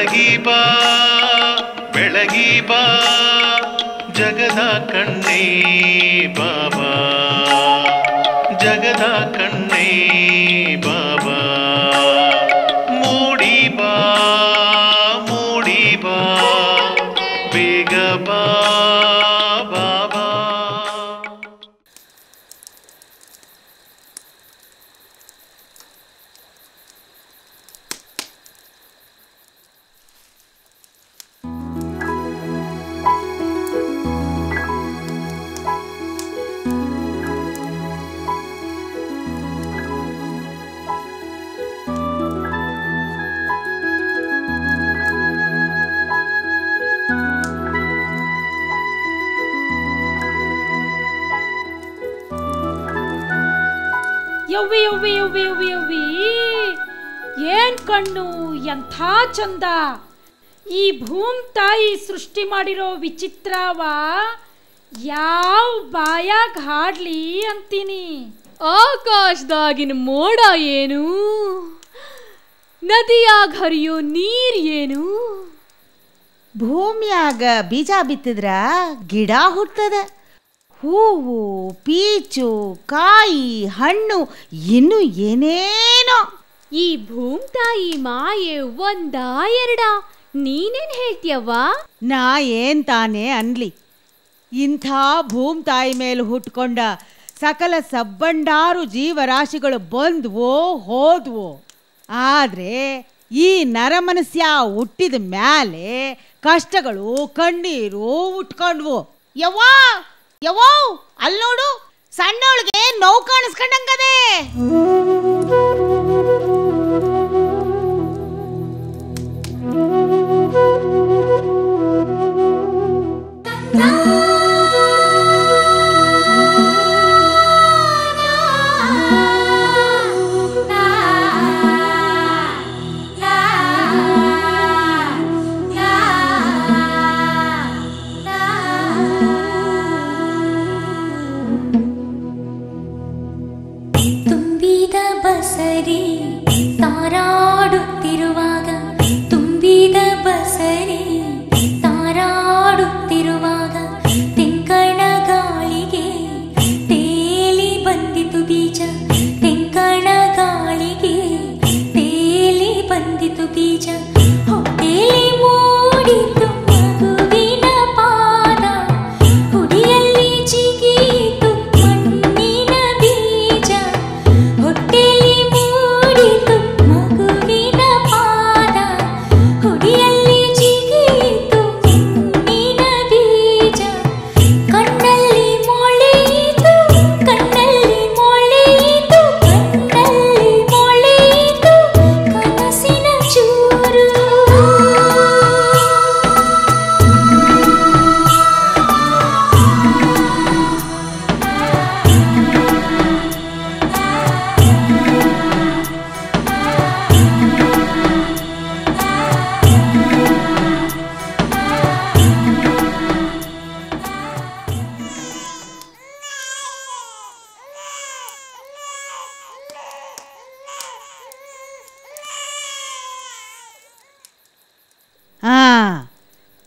ಬೆಳಗಿ ಬಾ ಬೆಳಗಿ ಬಾ ಜಗದ ಕಣ್ಣೇ ಬಾಬಾ ಜಗದ ಕಣ್ಣೇ ಬಾಬಾ ಮೂಡಿ ಬಾ ಬೇಗ ಬಾ ಬಾಬಾ. ಯವ್ವಿ ಯವ್ವಿ ಯವ್ವಿ ಯವ್ವಿ ಯವ್ವಿ ಏನ್ ಕಣ್ಣು ಎಂಥ ಚಂದ. ಈ ಭೂಮ್ ತಾಯಿ ಸೃಷ್ಟಿ ಮಾಡಿರೋ ವಿಚಿತ್ರವ ಯಾವ ಬಾಯಾಗ ಹಾಡ್ಲಿ ಅಂತೀನಿ. ಆಕಾಶದಾಗಿನ ಮೋಡ ಏನು, ನದಿಯಾಗ ಹರಿಯೋ ನೀರ್ ಏನು, ಭೂಮಿಯಾಗ ಬೀಜ ಬಿತ್ತಿದ್ರ ಗಿಡ ಹುಟ್ಟದ. ಹೂವು, ಪೀಚು, ಕಾಯಿ, ಹಣ್ಣು, ಇನ್ನು ಏನೇನೋ. ಈ ಭೂಮ್ ತಾಯಿ ಮಾಯೆ ಒಂದ ಎರಡ, ನೀನೇನ್ ಹೇಳ್ತೀಯವ್ವ? ನಾ ಏನ್ ತಾನೇ ಅನ್ಲಿ, ಇಂಥ ಭೂಮ್ ತಾಯಿ ಮೇಲೆ ಹುಟ್ಕೊಂಡ ಸಕಲ ಸಬ್ಬಂಡಾರು ಜೀವರಾಶಿಗಳು ಬಂದ್ವೋ ಹೋದ್ವೋ. ಆದ್ರೆ ಈ ನರಮನಸ್ಯ ಹುಟ್ಟಿದ ಮ್ಯಾಲೆ ಕಷ್ಟಗಳು ಕಣ್ಣೀರು ಉಟ್ಕೊಂಡ್ವು. ಯವ್ವಾ ಯವ್ವೋ ಅಲ್ಲಿ ನೋಡು, ಸಣ್ಣವಳಿಗೆ ನೋವು ಕಾಣಿಸ್ಕೊಂಡಂಗದೆ. ಬಸರಿ ತಾರಾಡುತ್ತಿರುವಾಗ, ತುಂಬಿದ ಬಸರಿ ತಾರಾಡುತ್ತಿರುವಾಗ, ತೆಂಕಣ ಗಾಳಿಗೆ ತೇಲಿ ಬಂದಿತು ಬೀಜ, ತೆಂಕಣ ಗಾಳಿಗೆ ತೇಲಿ ಬಂದಿತು ಬೀಜ, ಹೊಟ್ಟೆಲಿ ಮೂಡಿತು ಮಗುವಿನ ಪಾದ, ಹುಡಿಯಲ್ಲಿ ಜಿಗಿಯಿತು ಮಣ್ಣಿನ ಬೀಜ, ಹೊಟ್ಟೆಲಿ ಮೂಡಿತು ಮಗುವಿನ ಪಾದ, ಹುಡಿಯಲ್ಲಿ ಜಿಗಿಯಿತು ಮಣ್ಣಿನ ಬೀಜ, ಕಣ್ಣಲ್ಲಿ ಮೊಳೆಯಿತು, ಕಣ್ಣಲ್ಲಿ ಮೊಳೆಯಿತು, ಕಣ್ಣಲ್ಲಿ ಮೊಳೆಯಿತು ಕನಸಿನ ಚೂರು.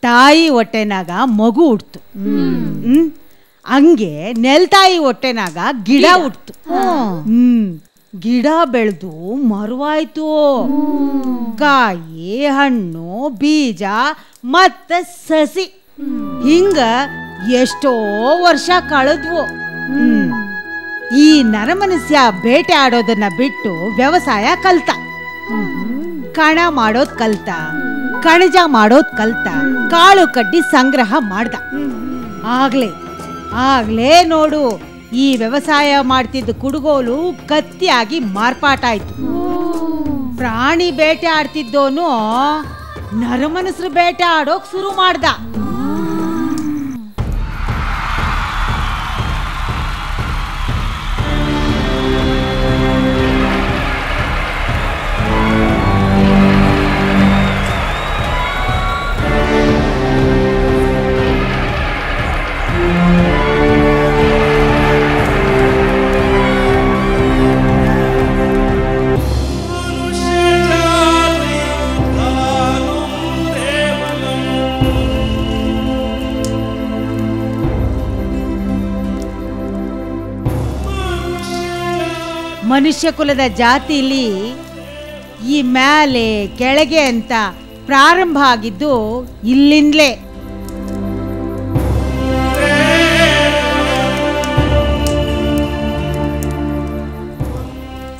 ತಾಯಿ ಹೊಟ್ಟೆನಾಗ ಮಗು ಹುಟ್ತು, ಹಂಗೆ ನೆಲ್ತಾಯಿ ಹೊಟ್ಟೆನಾಗ ಗಿಡ ಹುಟ್ತು. ಗಿಡ ಬೆಳೆದು ಮರವಾಯ್ತು. ಕಾಯಿ, ಹಣ್ಣು, ಬೀಜ ಮತ್ತ ಸಸಿ, ಹಿಂಗ ಎಷ್ಟೋ ವರ್ಷ ಕಳೆದ್ವು. ಈ ನರಮನಸ್ಯ ಬೇಟೆ ಆಡೋದನ್ನ ಬಿಟ್ಟು ವ್ಯವಸಾಯ ಕಲ್ತ, ಕಣ ಮಾಡೋದ್ ಕಲ್ತ, ಕಣಜ ಮಾಡೋದ್ ಕಲ್ತ, ಕಾಳು ಕಡ್ಡಿ ಸಂಗ್ರಹ ಮಾಡ್ದ. ಆಗ್ಲೇ ನೋಡು, ಈ ವ್ಯವಸಾಯ ಮಾಡ್ತಿದ್ದ ಕುಡುಗೋಲು ಕತ್ತಿಯಾಗಿ ಮಾರ್ಪಾಟಾಯ್ತು. ಪ್ರಾಣಿ ಬೇಟೆ ಆಡ್ತಿದ್ದೋನು ನರಮನಸ್ರು ಬೇಟೆ ಆಡೋಕ್ ಶುರು ಮಾಡ್ದ. ಮನುಷ್ಯ ಕುಲದ ಜಾತಿಲಿ ಈ ಮೇಲೆ ಕೆಳಗೆ ಅಂತ ಪ್ರಾರಂಭ ಆಗಿದ್ದು ಇಲ್ಲಿಂದಲೇ.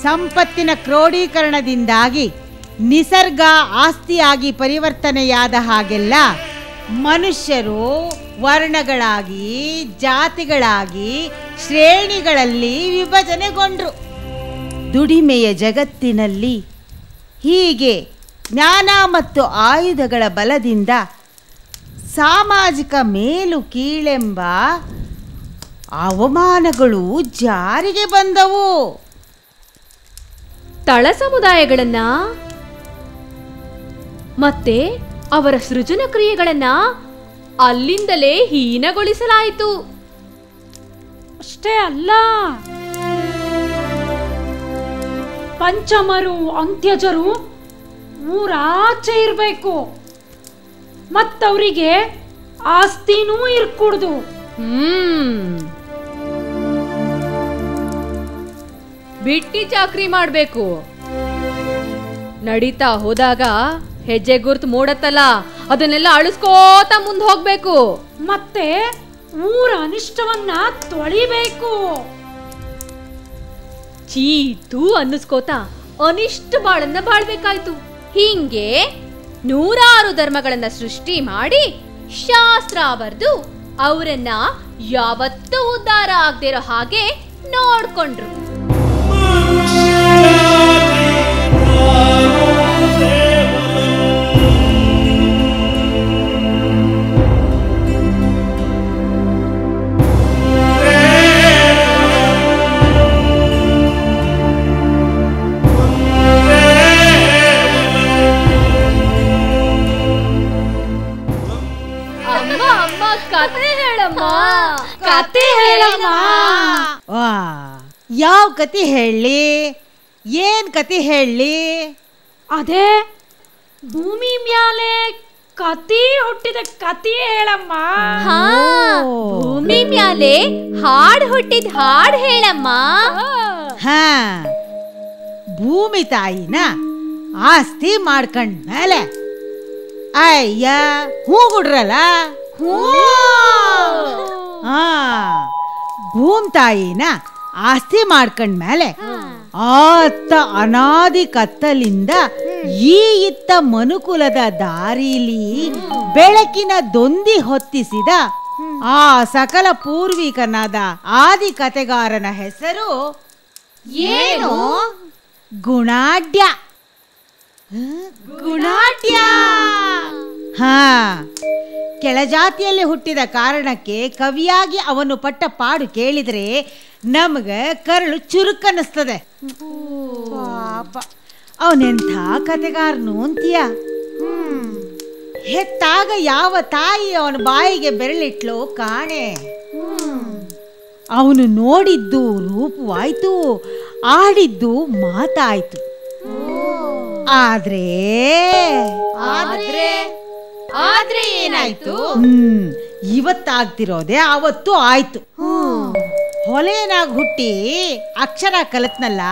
ಸಂಪತ್ತಿನ ಕ್ರೋಢೀಕರಣದಿಂದಾಗಿ ನಿಸರ್ಗ ಆಸ್ತಿಯಾಗಿ ಪರಿವರ್ತನೆಯಾದ ಹಾಗೆಲ್ಲ ಮನುಷ್ಯರು ವರ್ಣಗಳಾಗಿ ಜಾತಿಗಳಾಗಿ ಶ್ರೇಣಿಗಳಲ್ಲಿ ವಿಭಜನೆಗೊಂಡ್ರು. ದುಡಿಮೆಯ ಜಗತ್ತಿನಲ್ಲಿ ಹೀಗೆ ಜ್ಞಾನ ಮತ್ತು ಆಯುಧಗಳ ಬಲದಿಂದ ಸಾಮಾಜಿಕ ಮೇಲು ಕೀಳೆಂಬ ಅವಮಾನಗಳು ಜಾರಿಗೆ ಬಂದವು. ತಳ ಸಮುದಾಯಗಳನ್ನ ಮತ್ತೆ ಅವರ ಸೃಜನ ಕ್ರಿಯೆಗಳನ್ನ ಅಲ್ಲಿಂದಲೇ ಹೀನಗೊಳಿಸಲಾಯಿತು. ಅಷ್ಟೇ ಅಲ್ಲ, ಪಂಚಮರು ಅಂತ್ಯಜರು ಊರಾಚೆ ಇರಬೇಕು, ಮತ್ತವರಿಗೆ ಆಸ್ತಿನೂ ಇರ್ಕೂಡ್ದು. ಬಿಟ್ಟಿ ಚಾಕ್ರಿ ಮಾಡ್ಬೇಕು. ನಡೀತಾ ಹೋದಾಗ ಹೆಜ್ಜೆ ಗುರ್ತು ಮೂಡತ್ತಲ್ಲ, ಅದನ್ನೆಲ್ಲ ಅಳಿಸ್ಕೋತ ಮುಂದೆ ಹೋಗ್ಬೇಕು. ಮತ್ತೆ ಊರ ಅನಿಷ್ಟವನ್ನ ತೊಳಿಬೇಕು. ಚೀತು ಅನ್ನಿಸ್ಕೋತ ಅನಿಷ್ಟ ಬಾಳನ್ನ ಬಾಳ್ಬೇಕಾಯ್ತು. ಹಿಂಗೆ 100 ಧರ್ಮಗಳನ್ನ ಸೃಷ್ಟಿ ಮಾಡಿ ಶಾಸ್ತ್ರ ಬರೆದು ಅವರನ್ನ ಯಾವತ್ತೂ ಉದ್ಧಾರ ಆಗದಿರೋ ಹಾಗೆ ನೋಡ್ಕೊಂಡ್ರು. ಕತೆ ಹೇಳಮ್ಮ, ಕತೆ ಹೇಳಮ್ಮ. ಯಾವ ಕತೆ ಹೇಳಿ? ಏನ್ ಕತೆ ಹೇಳಿ? ಅದೇ ಭೂಮಿ ಮ್ಯಾಲೆ ಕತಿ ಹುಟ್ಟಿದ ಕತಿ ಹೇಳಮ್ಮ. ಭೂಮಿ ಮ್ಯಾಲೆ ಹಾಡ್ ಹುಟ್ಟಿದ ಹಾಡ್ ಹೇಳಮ್ಮ. ಹಾ, ಭೂಮಿ ತಾಯಿನ ಆಸ್ತಿ ಮಾಡ್ಕೊಂಡ್ಮೇಲೆ ಅಯ್ಯ ಹೂಗುಡ್ರಲ್ಲ, ಭೂಮಿ ತಾಯಿನ ಆಸ್ತಿ ಮಾಡ್ಕೊಂಡ್ಮೇಲೆ ಆತ್ತ ಅನಾದಿ ಕತ್ತಲಿಂದ ಈ ಇತ್ತ ಮನುಕುಲದ ದಾರಿಲಿ ಬೆಳಕಿನ ದೊಂದಿ ಹೊತ್ತಿಸಿದ ಆ ಸಕಲ ಪೂರ್ವಿಕನಾದ ಆದಿ ಕತೆಗಾರನ ಹೆಸರು ಏನು? ಗುಣಾಢ್ಯ. ಗುಣಾಢ್ಯ. ಹಾ, ಕೆಳಜಾತಿಯಲ್ಲಿ ಹುಟ್ಟಿದ ಕಾರಣಕ್ಕೆ ಕವಿಯಾಗಿ ಅವನು ಪಟ್ಟ ಪಾಡು ಕೇಳಿದ್ರೆ ನಮ್ಗೆ ಕರಳು ಚುರುಕನ್ನಿಸ್ತದೆ. ಪಾಪ, ಅವನೆಂಥ ಕತೆಗಾರನು ಅಂತೀಯ. ಹೆತ್ತಾಗ ಯಾವ ತಾಯಿ ಅವನ ಬಾಯಿಗೆ ಬೆರಳಿಟ್ಲೋ ಕಾಣೆ. ಅವನು ನೋಡಿದ್ದು ರೂಪವಾಯ್ತು, ಆಡಿದ್ದು ಮಾತಾಯ್ತು. ಆದ್ರೆ ಏನಾಯ್ತು? ಇವತ್ತಾಗ್ತಿರೋದೆ ಅವತ್ತು ಆಯ್ತು. ಹೊಲೆನಾಗ ಹುಟ್ಟಿ ಅಕ್ಷರ ಕಲತ್ನಲ್ಲ,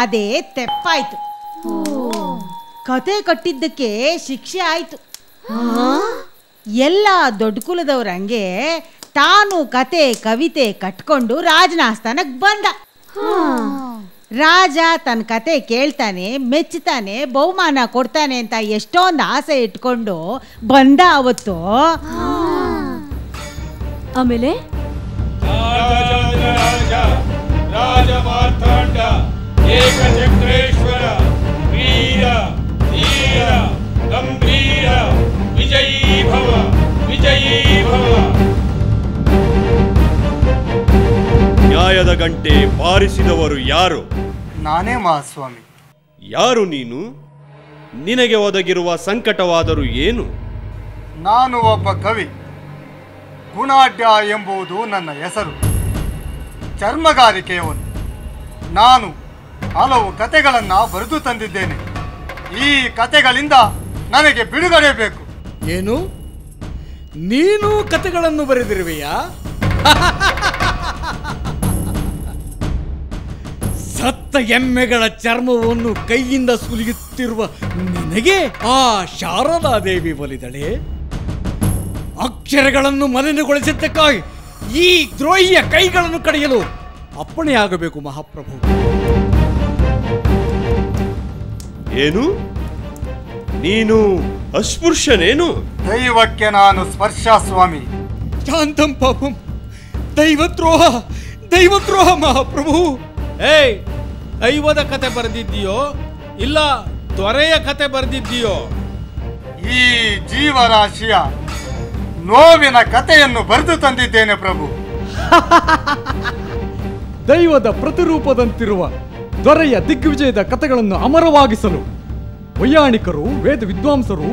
ಅದೇ ತೆಪ್ಪಾಯ್ತು. ಕತೆ ಕಟ್ಟಿದ್ದಕ್ಕೆ ಶಿಕ್ಷೆ ಆಯ್ತು. ಎಲ್ಲ ದೊಡ್ಡ ಕುಲದವ್ರಂಗೆ ತಾನು ಕತೆ ಕವಿತೆ ಕಟ್ಕೊಂಡು ರಾಜನ ಆಸ್ಥಾನಕ್ಕೆ ಬಂದ. ರಾಜ ತನ್ನ ಕತೆ ಕೇಳ್ತಾನೆ, ಮೆಚ್ಚುತ್ತಾನೆ, ಬಹುಮಾನ ಕೊಡ್ತಾನೆ ಅಂತ ಎಷ್ಟೊಂದು ಆಸೆ ಇಟ್ಕೊಂಡು ಬಂದ ಅವತ್ತು. ಆಮೇಲೆ ರಾಜ ಮಾರ್ತಾಂಡ ಏಕಚಕ್ರೇಶ್ವರ ವೀರ ಧೀರ ಗಂಭೀರ ವಿಜಯೀ ಭವ ವಿಜಯೀ ಭವ. ನ್ಯಾಯದ ಗಂಟೆ ಬಾರಿಸಿದವರು ಯಾರು? ನಾನೇ ಮಹಾಸ್ವಾಮಿ. ಯಾರು ನೀನು? ನಿನಗೆ ಒದಗಿರುವ ಸಂಕಟವಾದರೂ ಏನು? ನಾನು ಒಬ್ಬ ಕವಿ. ಗುಣಾಢ್ಯ ಎಂಬುದು ನನ್ನ ಹೆಸರು. ಚರ್ಮಗಾರಿಕೆಯವನು. ನಾನು ಹಲವು ಕತೆಗಳನ್ನು ಬರೆದು ತಂದಿದ್ದೇನೆ. ಈ ಕತೆಗಳಿಂದ ನನಗೆ ಬಿಡುಗಡೆ ಬೇಕು. ಏನು, ನೀನು ಕತೆಗಳನ್ನು ಬರೆದಿರುವೆಯಾ? ಸತ್ತ ಎಮ್ಮೆಗಳ ಚರ್ಮವನ್ನು ಕೈಯಿಂದ ಸುಲಿಯುತ್ತಿರುವ ನಿನಗೆ ಆ ಶಾರದಾದೇವಿ ಒಲಿದಳೆ? ಅಕ್ಷರಗಳನ್ನು ಮಲಿನಗೊಳಿಸಿದ್ದಕ್ಕಾಗಿ ಈ ದ್ರೋಹಿಯ ಕೈಗಳನ್ನು ಕಡಿಯಲು ಅಪ್ಪಣೆಯಾಗಬೇಕು ಮಹಾಪ್ರಭು. ಏನು? ನೀನು ಅಸ್ಪೃಶ್ಯನೇನು? ದೈವಕ್ಕೆ ನಾನು ಸ್ಪರ್ಶ ಸ್ವಾಮಿ. ಶಾಂತಂ ಪಾಪಂ. ದೈವದ್ರೋಹ, ದೈವದ್ರೋಹ ಮಹಾಪ್ರಭು. ದೈವದ ಕತೆ ಬರೆದಿದ್ದೀಯೋ ಇಲ್ಲ ದೊರೆಯ ಕತೆ ಬರೆದಿದ್ದೀಯೋ? ಈ ಜೀವರಾಶಿಯ ನೋವಿನ ಕಥೆಯನ್ನು ಬರೆದು ತಂದಿದ್ದೇನೆ ಪ್ರಭು. ದೈವದ ಪ್ರತಿರೂಪದಂತಿರುವ ದೊರೆಯ ದಿಗ್ವಿಜಯದ ಕಥೆಗಳನ್ನು ಅಮರವಾಗಿಸಲು ವೈಯಾಣಿಕರು, ವೇದ ವಿದ್ವಾಂಸರು,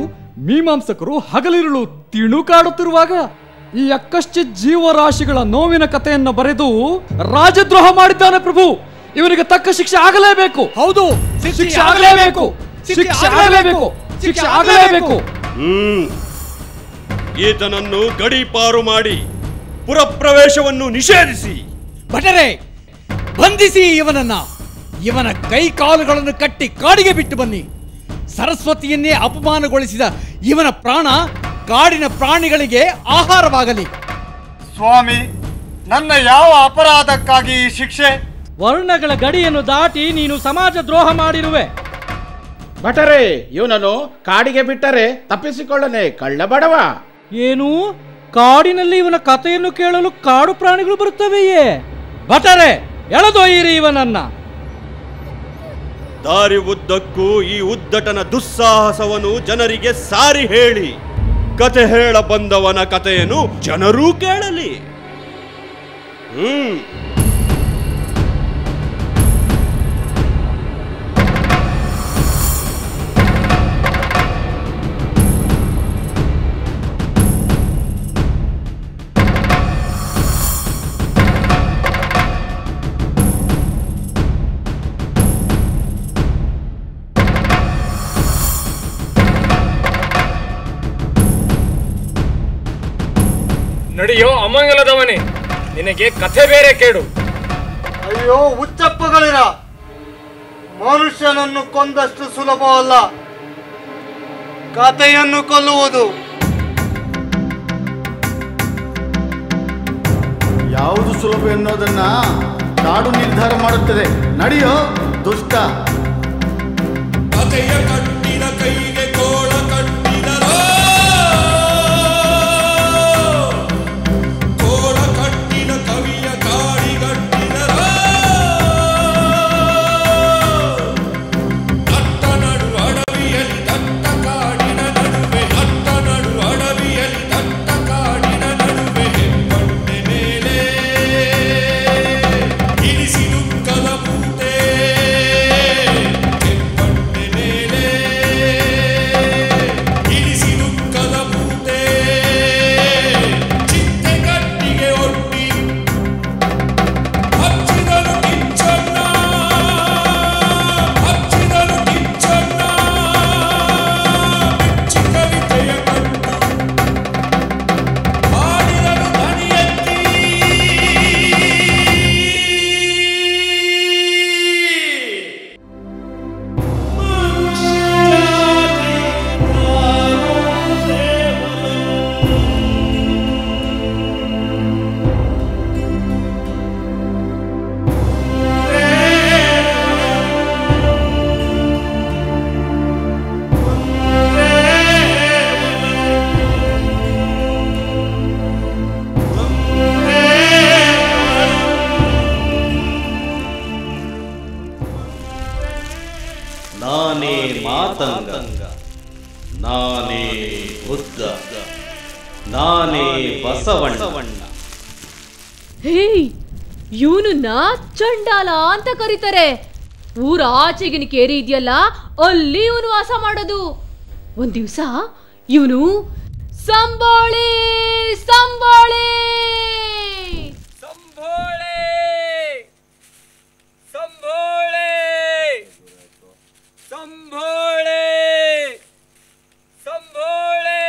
ಮೀಮಾಂಸಕರು ಹಗಲಿರುಳು ತಿಣುಕಾಡುತ್ತಿರುವಾಗ ಈ ಅಕ್ಕಶ್ಚ ಜೀವರಾಶಿಗಳ ನೋವಿನ ಕಥೆಯನ್ನು ಬರೆದು ರಾಜದ್ರೋಹ ಮಾಡಿದ್ದಾನೆ ಪ್ರಭು. ಇವನಿಗೆ ತಕ್ಕ ಶಿಕ್ಷೆ ಆಗಲೇಬೇಕು. ಹೌದು, ಶಿಕ್ಷೆ ಆಗಲೇಬೇಕು, ಶಿಕ್ಷೆ ಆಗಲೇಬೇಕು, ಶಿಕ್ಷೆ ಆಗಲೇಬೇಕು. ಈತನನ್ನು ಗಡೀಪಾರು ಮಾಡಿ ಪುರಪ್ರವೇಶವನ್ನು ನಿಷೇಧಿಸಿ. ಭಟರೇ, ಬಂಧಿಸಿ ಇವನನ್ನ. ಇವನ ಕೈ ಕಾಲುಗಳನ್ನು ಕಟ್ಟಿ ಕಾಡಿಗೆ ಬಿಟ್ಟು ಬನ್ನಿ. ಸರಸ್ವತಿಯನ್ನೇ ಅಪಮಾನಗೊಳಿಸಿದ ಇವನ ಪ್ರಾಣ ಕಾಡಿನ ಪ್ರಾಣಿಗಳಿಗೆ ಆಹಾರವಾಗಲಿ. ಸ್ವಾಮಿ, ನನ್ನ ಯಾವ ಅಪರಾಧಕ್ಕಾಗಿ ಈ ಶಿಕ್ಷೆ? ವರ್ಣಗಳ ಗಡಿಯನ್ನು ದಾಟಿ ನೀನು ಸಮಾಜ ದ್ರೋಹ ಮಾಡಿರುವೆ. ಭಟರೇ, ಇವನನ್ನು ಕಾಡಿಗೆ ಬಿಟ್ಟರೆ ತಪ್ಪಿಸಿಕೊಳ್ಳನೆ ಕಳ್ಳ ಬಡವ. ಏನು? ಕಾಡಿನಲ್ಲಿ ಇವನ ಕಥೆಯನ್ನು ಕೇಳಲು ಕಾಡು ಪ್ರಾಣಿಗಳು ಬರುತ್ತವೆಯೇ? ಭಟರೇ, ಎಳೆದೊಯ್ಯಿರಿ ಇವನನ್ನ. ದಾರಿ ಉದ್ದಕ್ಕೂ ಈ ಉದ್ದಟನ ದುಸ್ಸಾಹಸವನ್ನು ಜನರಿಗೆ ಸಾರಿ ಹೇಳಿ. ಕತೆ ಹೇಳ ಬಂದವನ ಕಥೆಯನ್ನು ಜನರೂ ಕೇಳಲಿ. ನಡೆಯೋ ಅಮಂಗಲದವನೇ, ನಿನಗೆ ಕಥೆ ಬೇರೆ ಕೇಡು. ಅಯ್ಯೋ ಹುಚ್ಚಪ್ಪಗಳಿರ, ಮನುಷ್ಯನನ್ನು ಕೊಂದಷ್ಟು ಸುಲಭವಲ್ಲ ಕಥೆಯನ್ನು ಕೊಲ್ಲುವುದು. ಯಾವುದು ಸುಲಭ ಎನ್ನುವುದನ್ನ ಕಾಡು ನಿರ್ಧಾರ ಮಾಡುತ್ತದೆ. ನಡೆಯೋ ದುಷ್ಟ. ಕಥೆಯ ಕಟ್ಟಿದ ಕೈಗೆ ಕೋಳ ಕಟ್ಟಿದರೋ, ಕೋಳ ಕಟ್ಟಿದ ಕವಿಯ ಕಾಡಿಗಟ್ಟಿದರೋ, ನಟ್ಟ ನಡು ಅಡವಿಯಲ್ಲಿ ದಟ್ಟ ಕಾಡಿನ ನಡುವೆ, ನಟ್ಟ ನಡು ಅಡವಿಯಲ್ಲಿ ದಟ್ಟ ಕಾಡಿನ ನಡುವೆ, ಹೆಬ್ಬಂಡೆ ಮೇಲೆ ಇರಿಸಿ ದುಃಖದ ಮೂಟೆ, ಹೆಬ್ಬಂಡೆ ಮೇಲೆ ಇರಿಸಿ ದುಃಖದ ಮೂಟೆ, ಚಿಂತೆ ಕಟ್ಟಿಗೆ ಒಡ್ಡಿ ಹಚ್ಚಿದನು ಕಿಚ್ಚಣ್ಣ, ಹಚ್ಚಿದನು ಕಿಚ್ಚಣ್ಣ, ಬಿಚ್ಚಿ ಕವಿತೆಯ ಕಂಡು ಹಾಡಿದನು ದನಿಯೆತ್ತಿ. ನಾನೇ ಮಾತಂಗ, ನಾನೇ ಬುದ್ಧ, ನಾನೇ ಬಸವಣ್ಣ. ಹೇ, ಇವನನ್ನ ಚಂಡಾಲ ಅಂತ ಕರೀತಾರೆ. ಊರ ಆಚೆಗಿನ ಕೇರಿ ಇದೆಯಲ್ಲ, ಅಲ್ಲಿ ಇವನು ವಾಸ ಮಾಡೋದು. ಒಂದ್ ದಿವ್ಸ ಇವನು ಸಂಬೋಳೆ ಸಂಬೋಳೆ ಸಂಬೋಳೆ ಸಂಬೋಳೆ ಸಂಬೋಳೆ ಸಂಬೋಳೆ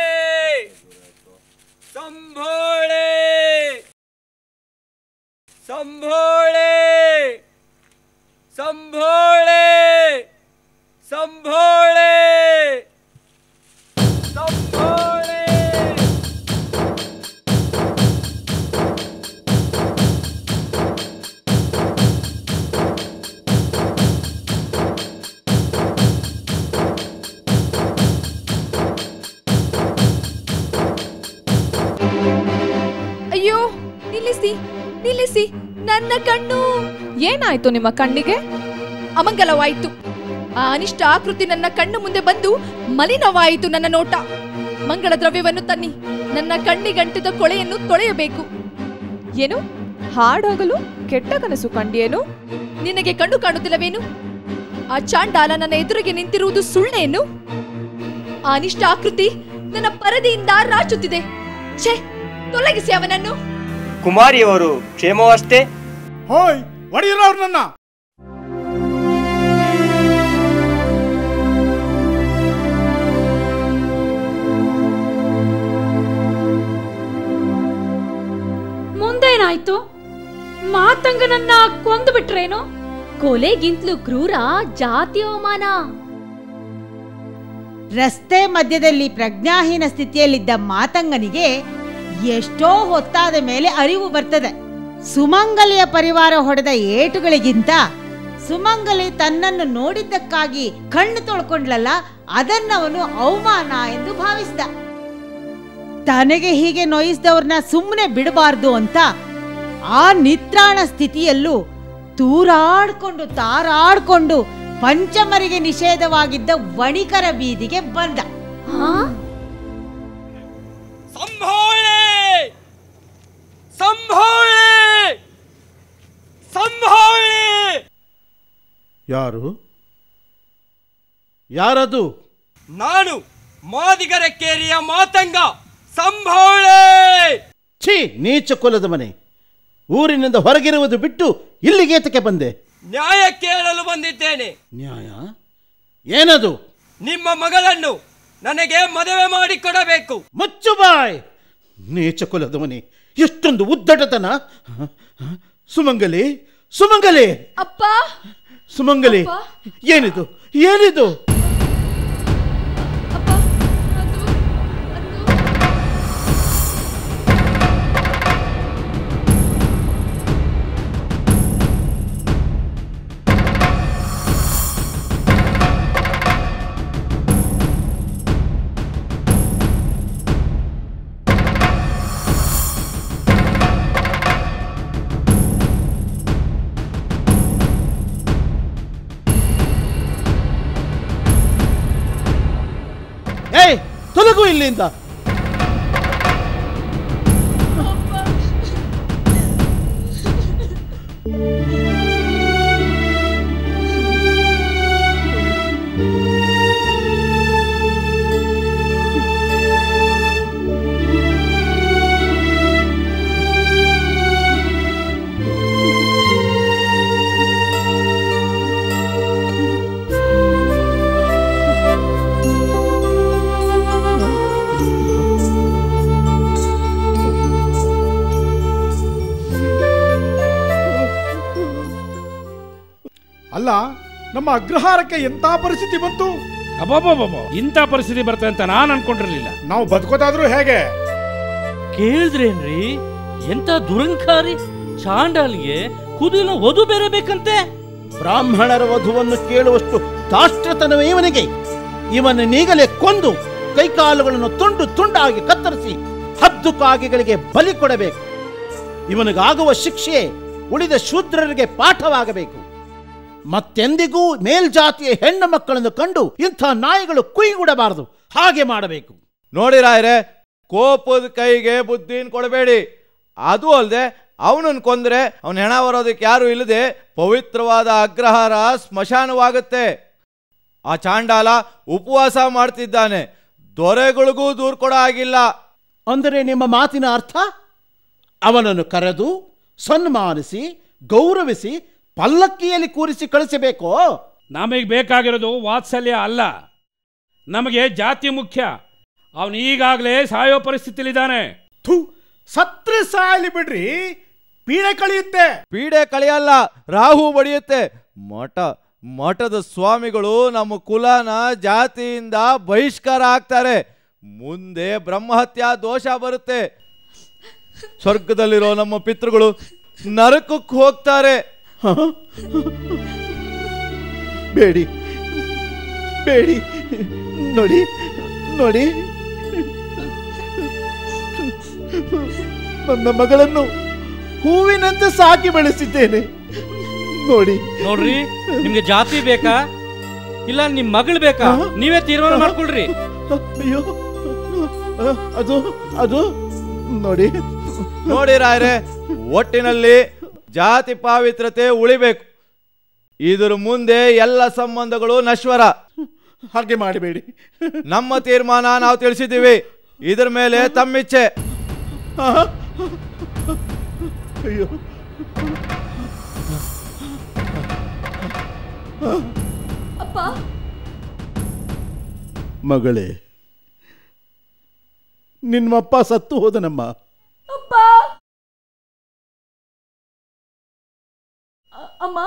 ಸಂಬೋಳೆ ಸಂಬೋಳೆ ಸಂಬೋಳೆ ಅಯ್ಯೋ, ನಿಲ್ಲಿಸಿ ನಿಲ್ಲಿಸಿ, ನನ್ನ ಕಣ್ಣು. ಏನಾಯ್ತು ನಿಮ್ಮ ಕಣ್ಣಿಗೆ? ಅಮಂಗಲವಾಯಿತು. ಆ ಅನಿಷ್ಟ ಆಕೃತಿ ನನ್ನ ಕಣ್ಣು ಮುಂದೆ ಬಂದು ಮಲಿನವಾಯಿತು ನನ್ನ ನೋಟ. ಮಂಗಳ ದ್ರವ್ಯವನ್ನು ತನ್ನಿ, ನನ್ನ ಕಣ್ಣಿಗಂಟಿದ ಕೊಳೆಯನ್ನು ತೊಳೆಯಬೇಕು. ಏನು ಹಾಡಾಗಲು ಕೆಟ್ಟ ಕನಸು ಕಂಡಿಯೇನು? ನಿನಗೆ ಕಣ್ಣು ಕಾಣುತ್ತಿಲ್ಲವೇನು? ಆ ಚಾಂಡಾಲ ನನ್ನ ಎದುರಿಗೆ ನಿಂತಿರುವುದು ಸುಳ್ಳೇನು? ಆ ಅನಿಷ್ಟ ಆಕೃತಿ ನನ್ನ ಪರದೆಯಿಂದ ರಾಚುತ್ತಿದೆ. ಛೇ, ತೊಲಗಿಸಿ ಅವನನ್ನು. ಕುಮಾರಿಯವರು ಕ್ಷೇಮವಷ್ಟೇ? ಹೋಯ್, ಒಡೆಯಲ್ಲ ಅವ್ರನ್ನ. ಮುಂದೇನಾಯ್ತು? ಮಾತಂಗನನ್ನ ಕೊಂದು ಬಿಟ್ರೇನು? ಕೊಲೆಗಿಂತಲೂ ಕ್ರೂರ ಜಾತಿ ಅವಮಾನ. ರಸ್ತೆ ಮಧ್ಯದಲ್ಲಿ ಪ್ರಜ್ಞಾಹೀನ ಸ್ಥಿತಿಯಲ್ಲಿದ್ದ ಮಾತಂಗನಿಗೆ ಎಷ್ಟೋ ಹೊತ್ತಾದ ಮೇಲೆ ಅರಿವು ಬರ್ತದೆ. ಸುಮಂಗಲಿಯ ಪರಿವಾರ ಹೊಡೆದ ಏಟುಗಳಿಗಿಂತ ಸುಮಂಗಲಿ ತನ್ನನ್ನು ನೋಡಿದ್ದಕ್ಕಾಗಿ ಕಣ್ಣು ತೊಳ್ಕೊಂಡ್ಲಲ್ಲ, ಅದನ್ನವನು ಅವಮಾನ ಎಂದು ಭಾವಿಸಿದ. ತನಗೆ ಹೀಗೆ ನೋಯಿಸಿದವ್ರನ್ನ ಸುಮ್ಮನೆ ಬಿಡಬಾರ್ದು ಅಂತ ಆ ನಿತ್ರಾಣ ಸ್ಥಿತಿಯಲ್ಲೂ ತೂರಾಡ್ಕೊಂಡು ತಾರಾಡ್ಕೊಂಡು ಪಂಚಮರಿಗೆ ನಿಷೇಧವಾಗಿದ್ದ ವಣಿಕರ ಬೀದಿಗೆ ಬಂದ. ಸಂಭಾಳೆ ಸಂಭಾಳೆ ಸಂಭಾಳೆ. ಯಾರು? ಯಾರದು? ನಾನು ಮಾದಿಗರಕೇರಿಯ ಮಾತಂಗ ಸಂಭಾಳೆ. ಛೀ, ನೀಚ ಕುಲದ ಮನೆ. ಊರಿನಿಂದ ಹೊರಗಿರುವುದು ಬಿಟ್ಟು ಇಲ್ಲಿಗೇತಕ್ಕೆ ಬಂದೆ? ನ್ಯಾಯ ಕೇಳಲು ಬಂದಿದ್ದೇನೆ. ನ್ಯಾಯ? ಏನದು? ನಿಮ್ಮ ಮಗಳನ್ನು ನನಗೆ ಮದುವೆ ಮಾಡಿಕೊಡಬೇಕು. ಮುಚ್ಚು ಬಾಯ್, ನೀಚ ಕುಲದ ಮನೆ. ಎಷ್ಟೊಂದು ಉದ್ದಟತನ! ಸುಮಂಗಲಿ, ಸುಮಂಗಲಿ, ಅಪ್ಪ, ಸುಮಂಗಲಿ, ಏನಿದು ಏನಿದು? ತೊಲಗು ಇಲ್ಲಿಂದ. ಅಲ್ಲ, ನಮ್ಮ ಅಗ್ರಹಾರಕ್ಕೆ ಎಂತ ಪರಿಸ್ಥಿತಿ ಬಂತು? ಅಬ್ಬಬ್ಬಬ್ಬ, ಇಂಥ ಪರಿಸ್ಥಿತಿ ಬರ್ತದೆ ಅಂತ ನಾನು ಅನ್ಕೊಂಡಿರ್ಲಿಲ್ಲ. ನಾವು ಬದುಕೋದಾದ್ರೂ ಹೇಗೆ? ಕೇಳಿದ್ರೇನ್ರಿ, ಎಂತ ದುರಂಕಾರಿ ಚಾಂಡಾಲಿಗೆ ಕುದಿಲ ವಧು ಬೇರೆ ಬೇಕಂತೆ. ಬ್ರಾಹ್ಮಣರ ವಧುವನ್ನು ಕೇಳುವಷ್ಟು ದಾಷ್ಟ್ರತನವೇ ಇವನಿಗೆ. ಇವನನ್ನೀಗಲೇ ಕೊಂದು ಕೈಕಾಲುಗಳನ್ನು ತುಂಡು ತುಂಡಾಗಿ ಕತ್ತರಿಸಿ ಹದ್ದು ಕಾಗೆಗಳಿಗೆ ಬಲಿ ಕೊಡಬೇಕು. ಇವನಿಗಾಗುವ ಶಿಕ್ಷೆ ಉಳಿದ ಶೂದ್ರರಿಗೆ ಪಾಠವಾಗಬೇಕು. ಮತ್ತೆಂದಿಗೂ ಮೇಲ್ಜಾತಿಯ ಹೆಣ್ಣು ಮಕ್ಕಳನ್ನು ಕಂಡು ಇಂಥ ನಾಯಿಗಳು ಕುಯ್ಗುಡಬಾರದು. ಹಾಗೆ ಮಾಡಬೇಕು. ನೋಡಿ ರಾಯರೇ, ಕೋಪದ ಕೈಗೆ ಬುದ್ಧಿನ ಕೊಡಬೇಡಿ. ಅದು ಅಲ್ಲದೆ ಅವನನ್ನು ಕೊಂದ್ರೆ ಅವನ ಹೆಣ ಬರೋದಕ್ಕೆ ಯಾರು ಇಲ್ಲದೆ ಪವಿತ್ರವಾದ ಅಗ್ರಹಾರ ಸ್ಮಶಾನವಾಗುತ್ತೆ. ಆ ಚಾಂಡಾಲ ಉಪವಾಸ ಮಾಡ್ತಿದ್ದಾನೆ. ದೊರೆಗಳಿಗೂ ದೂರ ಕೊಡೋ ಆಗಿಲ್ಲ. ಅಂದರೆ ನಿಮ್ಮ ಮಾತಿನ ಅರ್ಥ ಅವನನ್ನು ಕರೆದು ಸನ್ಮಾನಿಸಿ ಗೌರವಿಸಿ ಪಲ್ಲಕ್ಕಿಯಲ್ಲಿ ಕೂರಿಸಿ ಕಳಿಸಬೇಕೋ? ನಮಗೆ ಬೇಕಾಗಿರೋದು ವಾತ್ಸಲ್ಯ ಅಲ್ಲ, ನಮಗೆ ಜಾತಿ ಮುಖ್ಯ. ಅವನು ಈಗಾಗಲೇ ಸಾಯೋ ಪರಿಸ್ಥಿತಿಲಿದ್ದಾನೆ. ಸತ್ರ ಸಾಯಲಿ ಬಿಡ್ರಿ, ಪೀಡೆ ಕಳಿಯುತ್ತೆ. ಪೀಡೆ ಕಳಿಯಲ್ಲ, ರಾಹು ಬಡಿಯುತ್ತೆ. ಮಠದ ಸ್ವಾಮಿಗಳು ನಮ್ಮ ಕುಲನ ಜಾತಿಯಿಂದ ಬಹಿಷ್ಕಾರ ಆಗ್ತಾರೆ. ಮುಂದೆ ಬ್ರಹ್ಮಹತ್ಯಾ ದೋಷ ಬರುತ್ತೆ. ಸ್ವರ್ಗದಲ್ಲಿರೋ ನಮ್ಮ ಪಿತೃಗಳು ನರಕಕ್ಕೆ ಹೋಗ್ತಾರೆ. ಬೇಡಿ ಬೇಡಿ, ನೋಡಿ ನೋಡಿ, ನನ್ನ ಮಗಳನ್ನು ಹೂವಿನಂತೆ ಸಾಕಿ ಬೆಳೆಸಿದ್ದೇನೆ. ನೋಡಿ ನೋಡ್ರಿ, ನಿಮ್ಗೆ ಜಾತಿ ಬೇಕಾ ಇಲ್ಲ ನಿಮ್ ಮಗಳು ಬೇಕಾ? ನೀವೇ ತೀರ್ಮಾನ ಮಾಡ್ಕೊಳ್ರಿ. ಅಯ್ಯೋ, ಅದು ಅದು ನೋಡಿ ನೋಡಿ ರಾಯರೇ, ಒಟ್ಟಿನಲ್ಲಿ ಜಾತಿ ಪಾವಿತ್ರತೆ ಉಳಿಬೇಕು. ಇದರ ಮುಂದೆ ಎಲ್ಲ ಸಂಬಂಧಗಳು ನಶ್ವರ. ಹಾಗೆ ಮಾಡಬೇಡಿ. ನಮ್ಮ ತೀರ್ಮಾನ ನಾವು ತಿಳಿಸಿದ್ದೀವಿ. ಇದರ ಮೇಲೆ ತಮ್ಮಿಚ್ಛೆ. ಅಯ್ಯೋ, ಅಪ್ಪ. ಮಗಳೇ, ನಿಮ್ಮಪ್ಪ ಸತ್ತು ಹೋದನಮ್ಮ. ಅಪ್ಪ. ಅಮ್ಮ.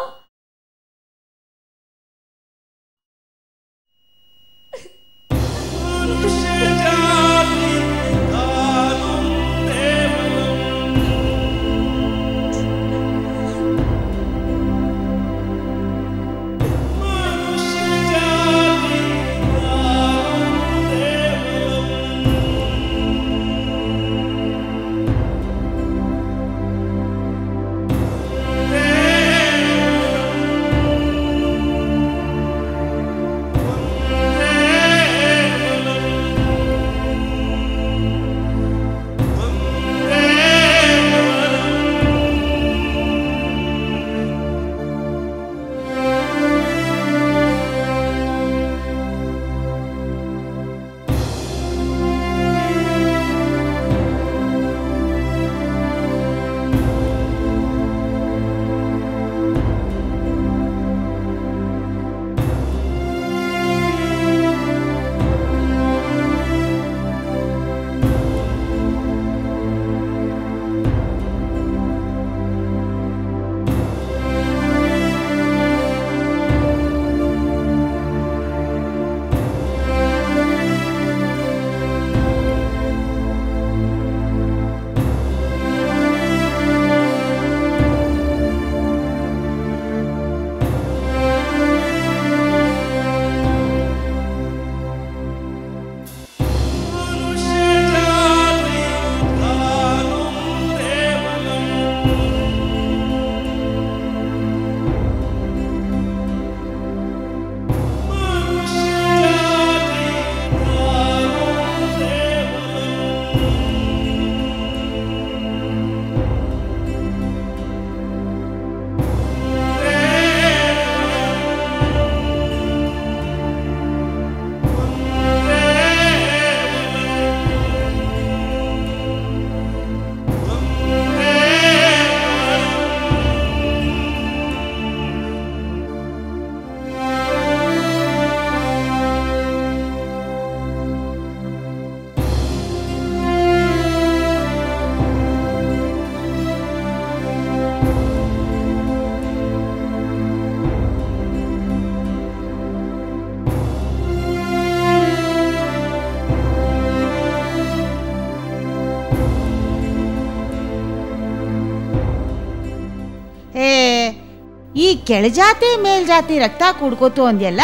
ಈ ಕೆಳಜಾತಿ ಮೇಲ್ಜಾತಿ ರಕ್ತ ಕುಡ್ಕೋತು ಅಂದ್ಯಲ್ಲ,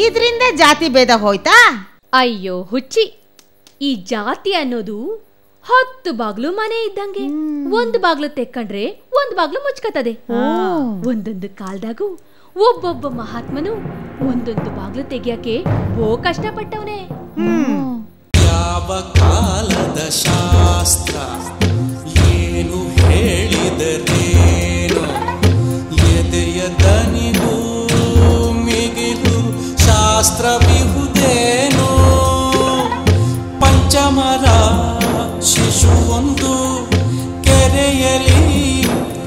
ಇದರಿಂದ ಜಾತಿ ಭೇದ ಹೋಯ್ತಾ? ಅಯ್ಯೋ ಹುಚ್ಚಿ, ಈ ಜಾತಿ ಅನ್ನೋದು 10 ಬಾಗ್ಲು ಮನೆ ಇದ್ದಂಗೆ. ಒಂದು ಬಾಗ್ಲು ತೆಕ್ಕಂಡ್ರೆ ಒಂದು ಬಾಗ್ಲು ಮುಚ್ಕತದೆ. ಒಂದೊಂದು ಕಾಲ್ದಾಗೂ ಒಬ್ಬೊಬ್ಬ ಮಹಾತ್ಮನು ಒಂದೊಂದು ಬಾಗ್ಲು ತೆಗಿಯಕ್ಕೆ ಕಷ್ಟಪಟ್ಟವನೇ. ಯಾವ ಕಾಲದ ಶಾಸ್ತ್ರ ಏನು ಹೇಳಿದರೇನು, ಎದೆಯ ದನಿಗೂ ಮಿಗಿಲು ಶಾಸ್ತ್ರವಿಹುದೇನೋ. ಪಂಚಮರ ಶಿಶುವೊಂದು ಕೆರೆಯಲಿ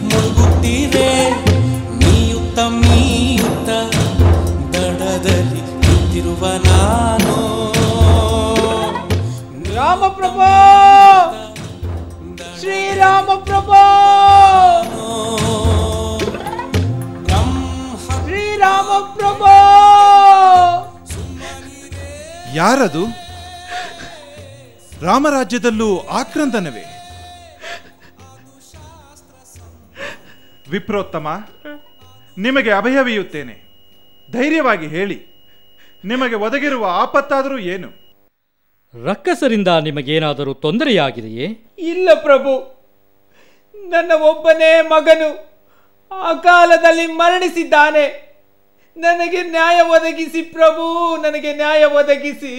ಮುಳುಗುತ್ತೀರೆ, ನೀಯುತ್ತ ಮೀಯುತ್ತ ದಡದಲ್ಲಿ ನಿಂತಿರುವ ನಾನು. ರಾಮಪ್ರಭು, ಶ್ರೀರಾಮಪ್ರಭು, ಶ್ರೀರಾಮಪ್ರಭು. ಯಾರದು? ರಾಮರಾಜ್ಯದಲ್ಲೂ ಆಕ್ರಂದನವೇ? ವಿಪ್ರೋತ್ತಮ, ನಿಮಗೆ ಅಭಯವೀಯುತ್ತೇನೆ. ಧೈರ್ಯವಾಗಿ ಹೇಳಿ, ನಿಮಗೆ ಒದಗಿರುವ ಆಪತ್ತಾದರೂ ಏನು? ರಕ್ಕಸರಿಂದ ನಿಮಗೇನಾದರೂ ತೊಂದರೆಯಾಗಿದೆಯೇ? ಇಲ್ಲ ಪ್ರಭು, ನನ್ನ ಒಬ್ಬನೇ ಮಗನು ಅಕಾಲದಲ್ಲಿ ಮರಣಿಸಿದ್ದಾನೆ. ನನಗೆ ನ್ಯಾಯ ಒದಗಿಸಿ ಪ್ರಭು, ನನಗೆ ನ್ಯಾಯ ಒದಗಿಸಿ.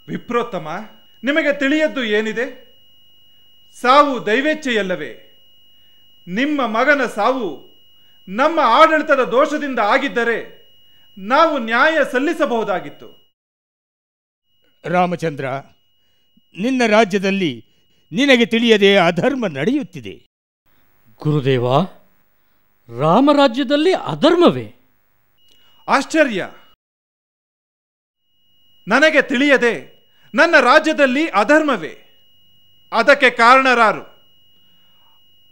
ವಿಪ್ರೋತ್ತಮ, ನಿಮಗೆ ತಿಳಿಯದ್ದು ಏನಿದೆ? ಸಾವು ದೈವೇಚ್ಛೆಯಲ್ಲವೇ? ನಿಮ್ಮ ಮಗನ ಸಾವು ನಮ್ಮ ಆಡಳಿತದ ದೋಷದಿಂದ ಆಗಿದ್ದರೆ ನಾವು ನ್ಯಾಯ ಸಲ್ಲಿಸಬಹುದಾಗಿತ್ತು. ರಾಮಚಂದ್ರ, ನಿನ್ನ ರಾಜ್ಯದಲ್ಲಿ ನಿನಗೆ ತಿಳಿಯದೆ ಅಧರ್ಮ ನಡೆಯುತ್ತಿದೆ. ಗುರುದೇವ, ರಾಮರಾಜ್ಯದಲ್ಲಿ ಅಧರ್ಮವೇ? ಆಶ್ಚರ್ಯ! ನನಗೆ ತಿಳಿಯದೆ ನನ್ನ ರಾಜ್ಯದಲ್ಲಿ ಅಧರ್ಮವೇ? ಅದಕ್ಕೆ ಕಾರಣರಾರು?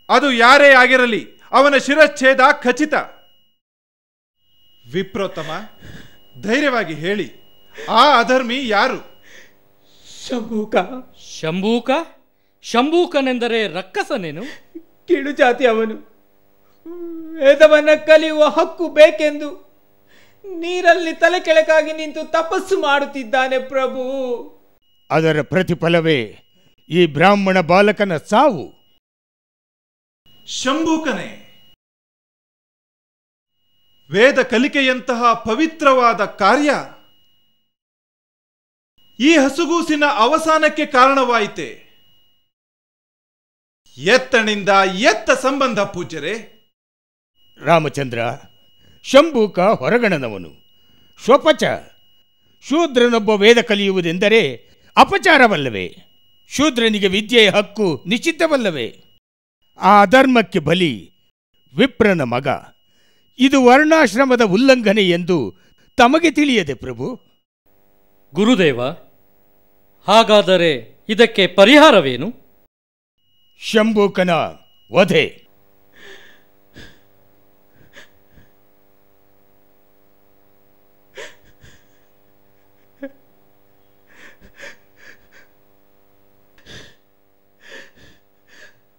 ಅದು ಯಾರೇ ಆಗಿರಲಿ, ಅವನ ಶಿರಚ್ಛೇದ ಖಚಿತ. ವಿಪ್ರೋತ್ತಮ, ಧೈರ್ಯವಾಗಿ ಹೇಳಿ, ಆ ಅಧರ್ಮಿ ಯಾರು? ಶಂಭೂಕ. ಶಂಭೂಕ? ಶಂಭೂಕನೆಂದರೆ ರಕ್ಕಸನೇನು? ಕೀಳು ಜಾತಿ ಅವನು. ವೇದವನ್ನ ಕಲಿಯುವ ಹಕ್ಕು ಬೇಕೆಂದು ನೀರಲ್ಲಿ ತಲೆ ಕೆಳಕಾಗಿ ನಿಂತು ತಪಸ್ಸು ಮಾಡುತ್ತಿದ್ದಾನೆ ಪ್ರಭು. ಅದರ ಪ್ರತಿಫಲವೇ ಈ ಬ್ರಾಹ್ಮಣ ಬಾಲಕನ ಸಾವು. ಶಂಭೂಕನೇ, ವೇದ ಕಲಿಕೆಯಂತಹ ಪವಿತ್ರವಾದ ಕಾರ್ಯ ಈ ಹಸುಗೂಸಿನ ಅವಸಾನಕ್ಕೆ ಕಾರಣವಾಯಿತೆ. ಎತ್ತನಿಂದ ಎತ್ತ ಸಂಬಂಧ ಪೂಜ್ಯರೇ. ರಾಮಚಂದ್ರ, ಶಂಭೂಕ ಹೊರಗಣನವನು, ಶ್ವಪಚ. ಶೂದ್ರನೊಬ್ಬ ವೇದ ಕಲಿಯುವುದೆಂದರೆ ಅಪಚಾರವಲ್ಲವೇ? ಶೂದ್ರನಿಗೆ ವಿದ್ಯೆಯ ಹಕ್ಕು ನಿಶ್ಚಿತವಲ್ಲವೇ? ಆ ಅಧರ್ಮಕ್ಕೆ ಬಲಿ ವಿಪ್ರನ ಮಗ. ಇದು ವರ್ಣಾಶ್ರಮದ ಉಲ್ಲಂಘನೆ ಎಂದು ತಮಗೆ ತಿಳಿಯದೆ ಪ್ರಭು. ಗುರುದೇವ, ಹಾಗಾದರೆ ಇದಕ್ಕೆ ಪರಿಹಾರವೇನು? ಶಂಭೂಕನ ವಧೆ.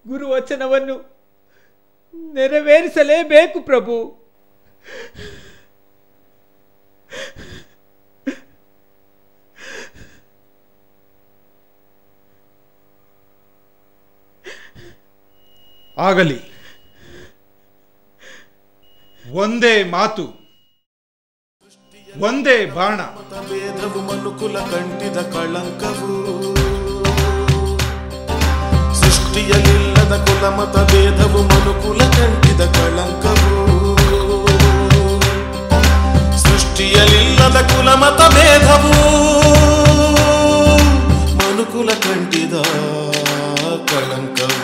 ಗುರುವಚನವನ್ನು ನೆರವೇರಿಸಲೇಬೇಕು ಪ್ರಭು. ಆಗಲಿ, ಒಂದೇ ಮಾತು, ಒಂದೇ ಬಾಣ. ಭೇದವು ಮನುಕುಲ ಕಂಟಿದ ಕಳಂಕವು, ಸೃಷ್ಟಿಯಲ್ಲಿಲ್ಲದ ಕುಲಮತ ಭೇದವು ಮನುಕುಲ ಕಂಟಿದ ಕಳಂಕವು, ಸೃಷ್ಟಿಯಲ್ಲಿಲ್ಲದ ಕುಲಮತ ಭೇದವು ಮನುಕುಲ ಕಂಟಿದ ಕಳಂಕವು.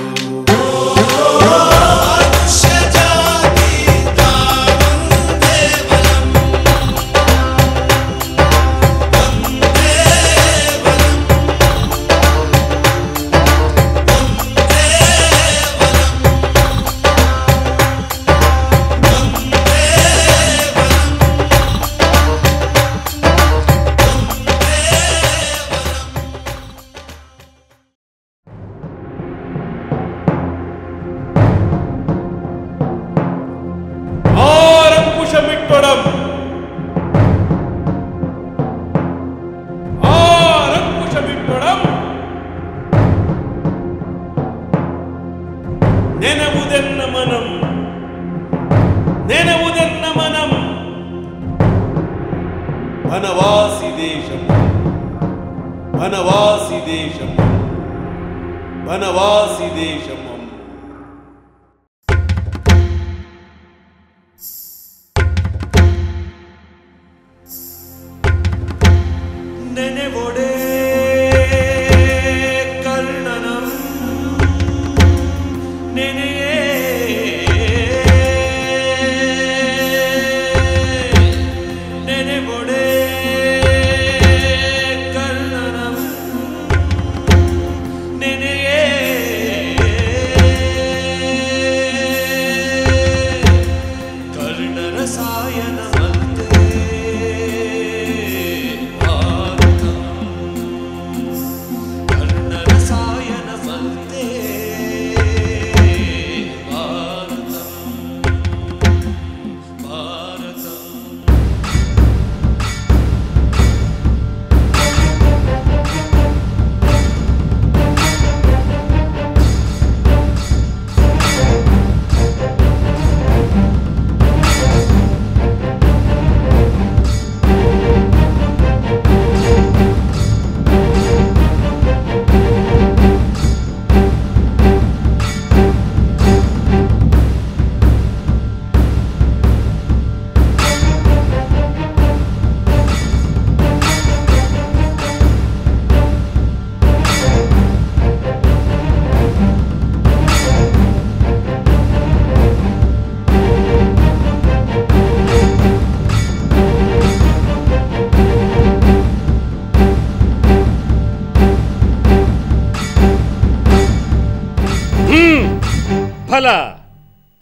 ಭಲ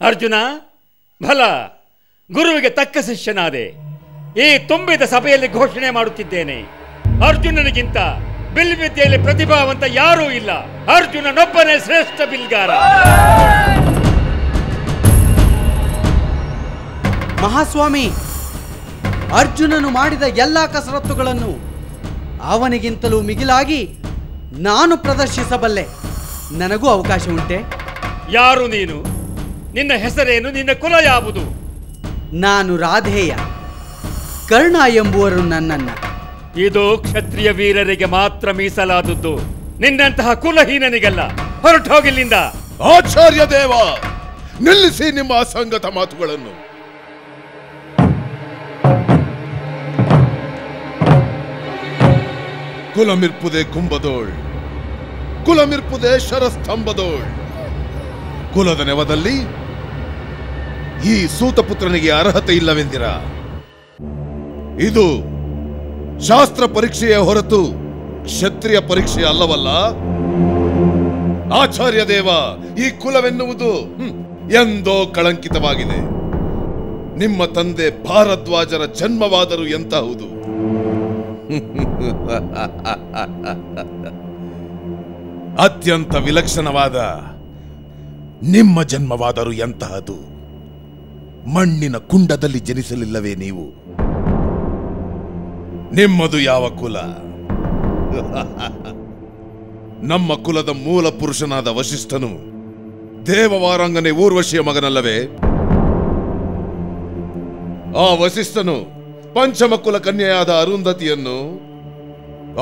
ಅರ್ಜುನ, ಭಲ. ಗುರುವಿಗೆ ತಕ್ಕ ಶಿಷ್ಯನಾದೆ. ಈ ತುಂಬಿದ ಸಭೆಯಲ್ಲಿ ಘೋಷಣೆ ಮಾಡುತ್ತಿದ್ದೇನೆ, ಅರ್ಜುನನಿಗಿಂತ ಬಿಲ್ ವಿದ್ಯೆಯಲ್ಲಿ ಪ್ರತಿಭಾವಂತ ಯಾರೂ ಇಲ್ಲ. ಅರ್ಜುನನೊಬ್ಬನೇ ಶ್ರೇಷ್ಠ ಬಿಲ್ಗಾರ. ಮಹಾಸ್ವಾಮಿ, ಅರ್ಜುನನು ಮಾಡಿದ ಎಲ್ಲ ಕಸರತ್ತುಗಳನ್ನು ಅವನಿಗಿಂತಲೂ ಮಿಗಿಲಾಗಿ ನಾನು ಪ್ರದರ್ಶಿಸಬಲ್ಲೆ. ನನಗೂ ಅವಕಾಶ ಉಂಟೆ? ಯಾರು ನೀನು? ನಿನ್ನ ಹೆಸರೇನು? ನಿನ್ನ ಕುಲ ಯಾವುದು? ನಾನು ರಾಧೇಯ. ಕರ್ಣ ಎಂಬುವರು ನನ್ನನ್ನ. ಇದು ಕ್ಷತ್ರಿಯ ವೀರರಿಗೆ ಮಾತ್ರ ಮೀಸಲಾದದ್ದು, ನಿನ್ನಂತಹ ಕುಲಹೀನನಿಗಲ್ಲ. ಹೊರಟು ಹೋಗಿಲ್ಲಿಂದ. ಆಚಾರ್ಯ ದೇವ, ನಿಲ್ಲಿಸಿ ನಿಮ್ಮ ಅಸಂಗತ ಮಾತುಗಳನ್ನು. ಕುಲಮಿರ್ಪುದೆ ಕುಂಭದೋಳ್, ಕುಲಮಿರ್ಪುದೆ ಶರಸ್ತಂಭದೋಳ್. ಕುಲದ ನೆವದಲ್ಲಿ ಈ ಸೂತಪುತ್ರನಿಗೆ ಅರ್ಹತೆ ಇಲ್ಲವೆಂದಿರ? ಇದು ಶಾಸ್ತ್ರ ಪರೀಕ್ಷೆಯ ಹೊರತು ಕ್ಷತ್ರಿಯ ಪರೀಕ್ಷೆ ಅಲ್ಲವಲ್ಲ. ಆಚಾರ್ಯ ದೇವ, ಈ ಕುಲವೆನ್ನುವುದು ಎಂದೋ ಕಳಂಕಿತವಾಗಿದೆ. ನಿಮ್ಮ ತಂದೆ ಭಾರದ್ವಾಜರ ಜನ್ಮವಾದರೂ ಎಂತಹುದು. ಅತ್ಯಂತ ವಿಲಕ್ಷಣವಾದ ನಿಮ್ಮ ಜನ್ಮವಾದರೂ ಎಂತಹದು. ಮಣ್ಣಿನ ಕುಂಡದಲ್ಲಿ ಜನಿಸಲಿಲ್ಲವೇ ನೀವು? ನಿಮ್ಮದು ಯಾವ ಕುಲ? ನಮ್ಮ ಕುಲದ ಮೂಲ ಪುರುಷನಾದ ವಶಿಷ್ಠನು ದೇವವಾರಾಂಗನೆ ಊರ್ವಶಿಯ ಮಗನಲ್ಲವೇ? ಆ ವಶಿಷ್ಠನು ಪಂಚಮ ಕುಲ ಕನ್ಯೆಯಾದ ಅರುಂಧತಿಯನ್ನು,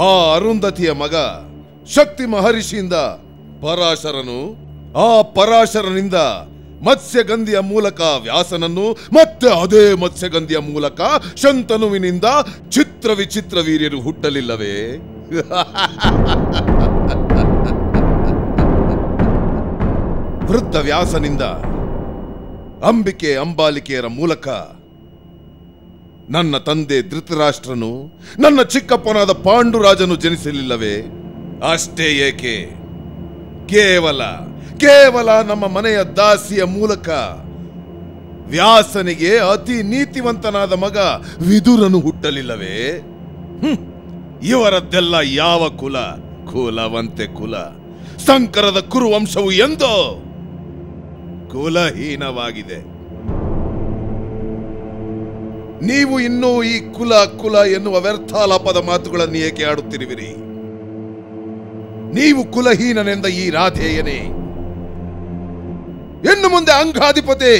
ಆ ಅರುಂಧತಿಯ ಮಗ ಶಕ್ತಿ ಮಹರ್ಷಿಯಿಂದ ಪರಾಶರನು, ಆ ಪರಾಶರನಿಂದ ಮತ್ಸ್ಯಗಂಧಿಯ ಮೂಲಕ ವ್ಯಾಸನನ್ನು, ಮತ್ತೆ ಅದೇ ಮತ್ಸ್ಯಗಂಧಿಯ ಮೂಲಕ ಶಂತನುವಿನಿಂದ ಚಿತ್ರ ವಿಚಿತ್ರ ವೀರ್ಯರು ಹುಟ್ಟಲಿಲ್ಲವೇ? ವೃದ್ಧ ವ್ಯಾಸನಿಂದ ಅಂಬಿಕೆ ಅಂಬಾಲಿಕೆಯರ ಮೂಲಕ ನನ್ನ ತಂದೆ ಧೃತರಾಷ್ಟ್ರನು, ನನ್ನ ಚಿಕ್ಕಪ್ಪನಾದ ಪಾಂಡುರಾಜನು ಜನಿಸಲಿಲ್ಲವೇ? ಅಷ್ಟೇ ಏಕೆ, ಕೇವಲ ನಮ್ಮ ಮನೆಯ ದಾಸಿಯ ಮೂಲಕ ವ್ಯಾಸನಿಗೆ ಅತಿ ನೀತಿವಂತನಾದ ಮಗ ವಿದುರನು ಹುಟ್ಟಲಿಲ್ಲವೇ? ಇವರದ್ದೆಲ್ಲ ಯಾವ ಕುಲ? ಕುಲವಂತೆ ಕುಲ. ಸಂಕರದ ಕುರುವಂಶವು ಎಂದೋ ಕುಲಹೀನವಾಗಿದೆ. ನೀವು ಇನ್ನೂ ಈ ಕುಲ ಎನ್ನುವ ವ್ಯರ್ಥಾಲಾಪದ ಮಾತುಗಳನ್ನು ಏಕೆ ಆಡುತ್ತಿರುವಿರಿ? ನೀವು ಕುಲಹೀನನೆಂದ ಈ ರಾಧೇಯನೇ ಇನ್ನು ಮುಂದೆ ಅಂಗಾಧಿಪತಿ.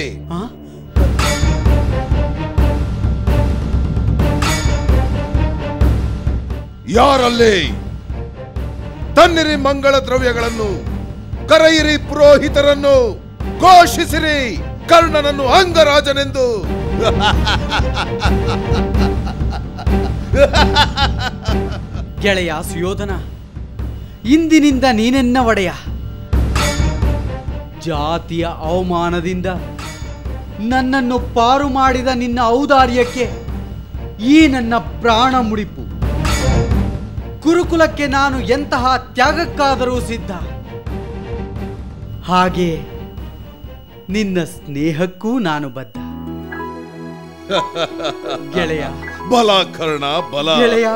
ಯಾರಲ್ಲಿ ತನ್ನಿರಿ ಮಂಗಳ ದ್ರವ್ಯಗಳನ್ನು, ಕರೆಯಿರಿ ಪುರೋಹಿತರನ್ನು, ಘೋಷಿಸಿರಿ ಕರ್ಣನನ್ನು ಅಂಗರಾಜನೆಂದು. ಗೆಳೆಯ ಸುಯೋಧನ, ಇಂದಿನಿಂದ ನೀನೆನ್ನ ಒಡೆಯ. ಜಾತಿಯ ಅವಮಾನದಿಂದ ನನ್ನನ್ನು ಪಾರು ಮಾಡಿದ ನಿನ್ನ ಔದಾರ್ಯಕ್ಕೆ ಈ ನನ್ನ ಪ್ರಾಣ ಮುಡಿಪು. ಕುರುಕುಲಕ್ಕೆ ನಾನು ಎಂತಹ ತ್ಯಾಗಕ್ಕಾದರೂ ಸಿದ್ಧ. ಹಾಗೆ ನಿನ್ನ ಸ್ನೇಹಕ್ಕೂ ನಾನು ಬದ್ಧ. ಗೆಳೆಯ. ಬಲ ಕರ್ಣ, ಬಲ. ಗೆಳೆಯ.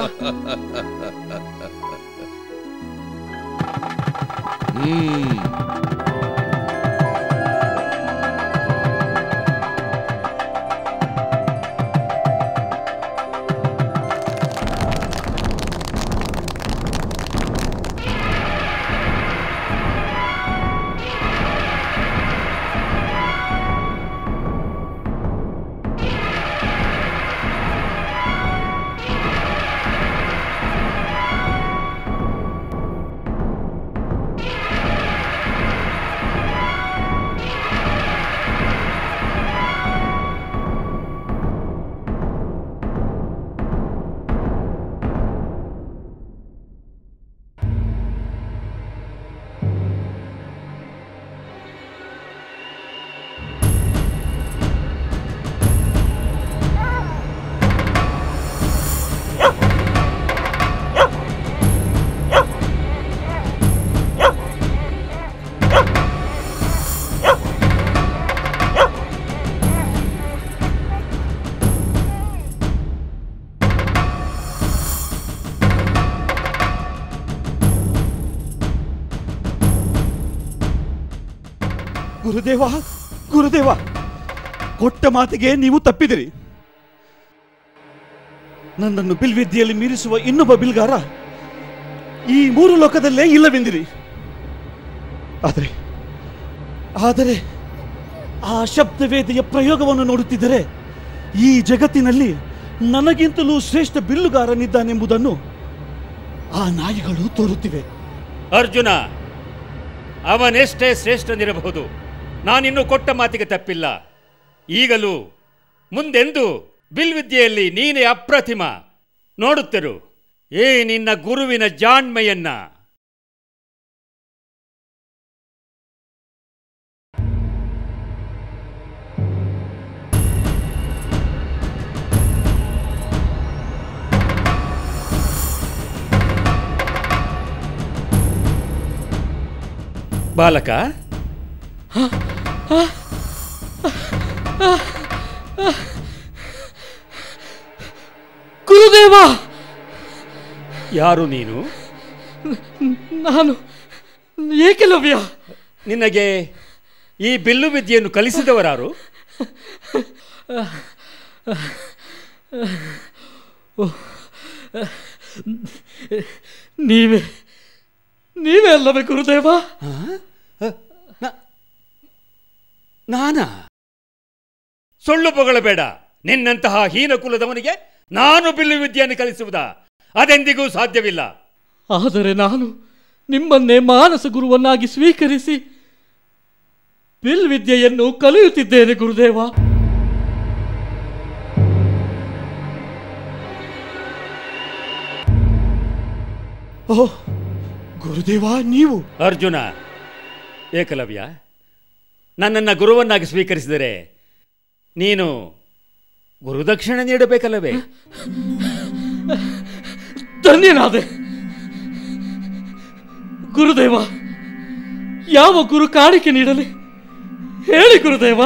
ಗುರುದೇವ, ಗುರುದೇವ, ಕೊಟ್ಟ ಮಾತಿಗೆ ನೀವು ತಪ್ಪಿದಿರಿ. ನನ್ನನ್ನು ಬಿಲ್ವಿದ್ಯೆಯಲ್ಲಿ ಮೀರಿಸುವ ಇನ್ನೊಬ್ಬ ಬಿಲ್ಗಾರ ಈ 3 ಲೋಕದಲ್ಲೇ ಇಲ್ಲವೆಂದಿರಿ. ಆದರೆ ಆ ಶಬ್ದವೇದಿಯ ಪ್ರಯೋಗವನ್ನು ನೋಡುತ್ತಿದ್ದರೆ ಈ ಜಗತ್ತಿನಲ್ಲಿ ನನಗಿಂತಲೂ ಶ್ರೇಷ್ಠ ಬಿಲ್ಲುಗಾರನಿದ್ದಾನೆಂಬುದನ್ನು ಆ ನಾಯಿಗಳು ತೋರುತ್ತಿವೆ. ಅರ್ಜುನ, ಅವನೆಷ್ಟೇ ಶ್ರೇಷ್ಠನಿರಬಹುದು, ನಾನಿನ್ನು ಕೊಟ್ಟ ಮಾತಿಗೆ ತಪ್ಪಿಲ್ಲ. ಈಗಲೂ ಮುಂದೆಂದು ಬಿಲ್ವಿದ್ಯೆಯಲ್ಲಿ ನೀನೇ ಅಪ್ರತಿಮ. ನೋಡುತ್ತಿರು ಏ ನಿನ್ನ ಗುರುವಿನ ಜಾಣ್ಮೆಯನ್ನ. ಬಾಲಕ, ಗುರುದೇವ, ಯಾರು ನೀನು? ನಾನು ಏಕಲವ್ಯ. ನಿನಗೆ ಈ ಬಿಲ್ಲು ವಿದ್ಯೆಯನ್ನು ಕಲಿಸಿದವರಾರು? ನೀವೇ ಅಲ್ಲವೇ ಗುರುದೇವ? ನಾನಾ? ಸುಳ್ಳು ಪೊಗಳಬೇಡ. ನಿನ್ನಂತಹ ಹೀನ ಕುಲದವನಿಗೆ ನಾನು ಬಿಲ್ಲು ವಿದ್ಯೆಯನ್ನು ಕಲಿಸುವುದಾ? ಅದೆಂದಿಗೂ ಸಾಧ್ಯವಿಲ್ಲ. ಆದರೆ ನಾನು ನಿಮ್ಮನ್ನೇ ಮಾನಸ ಗುರುವನ್ನಾಗಿ ಸ್ವೀಕರಿಸಿ ಬಿಲ್ ವಿದ್ಯೆಯನ್ನು ಕಲಿಯುತ್ತಿದ್ದೇನೆ ಗುರುದೇವ. ಓಹ್ ಗುರುದೇವ, ನೀವು? ಅರ್ಜುನ, ಏಕಲವ್ಯ, ನನ್ನನ್ನು ಗುರುವನ್ನಾಗಿ ಸ್ವೀಕರಿಸಿದರೆ ನೀನು ಗುರುದಕ್ಷಿಣೆ ನೀಡಬೇಕಲ್ಲವೇ? ಧನ್ಯನಾದೆ ಗುರುದೇವ. ಯಾವ ಗುರು ಕಾಣಿಕೆ ನೀಡಲಿ ಹೇಳಿ ಗುರುದೇವ.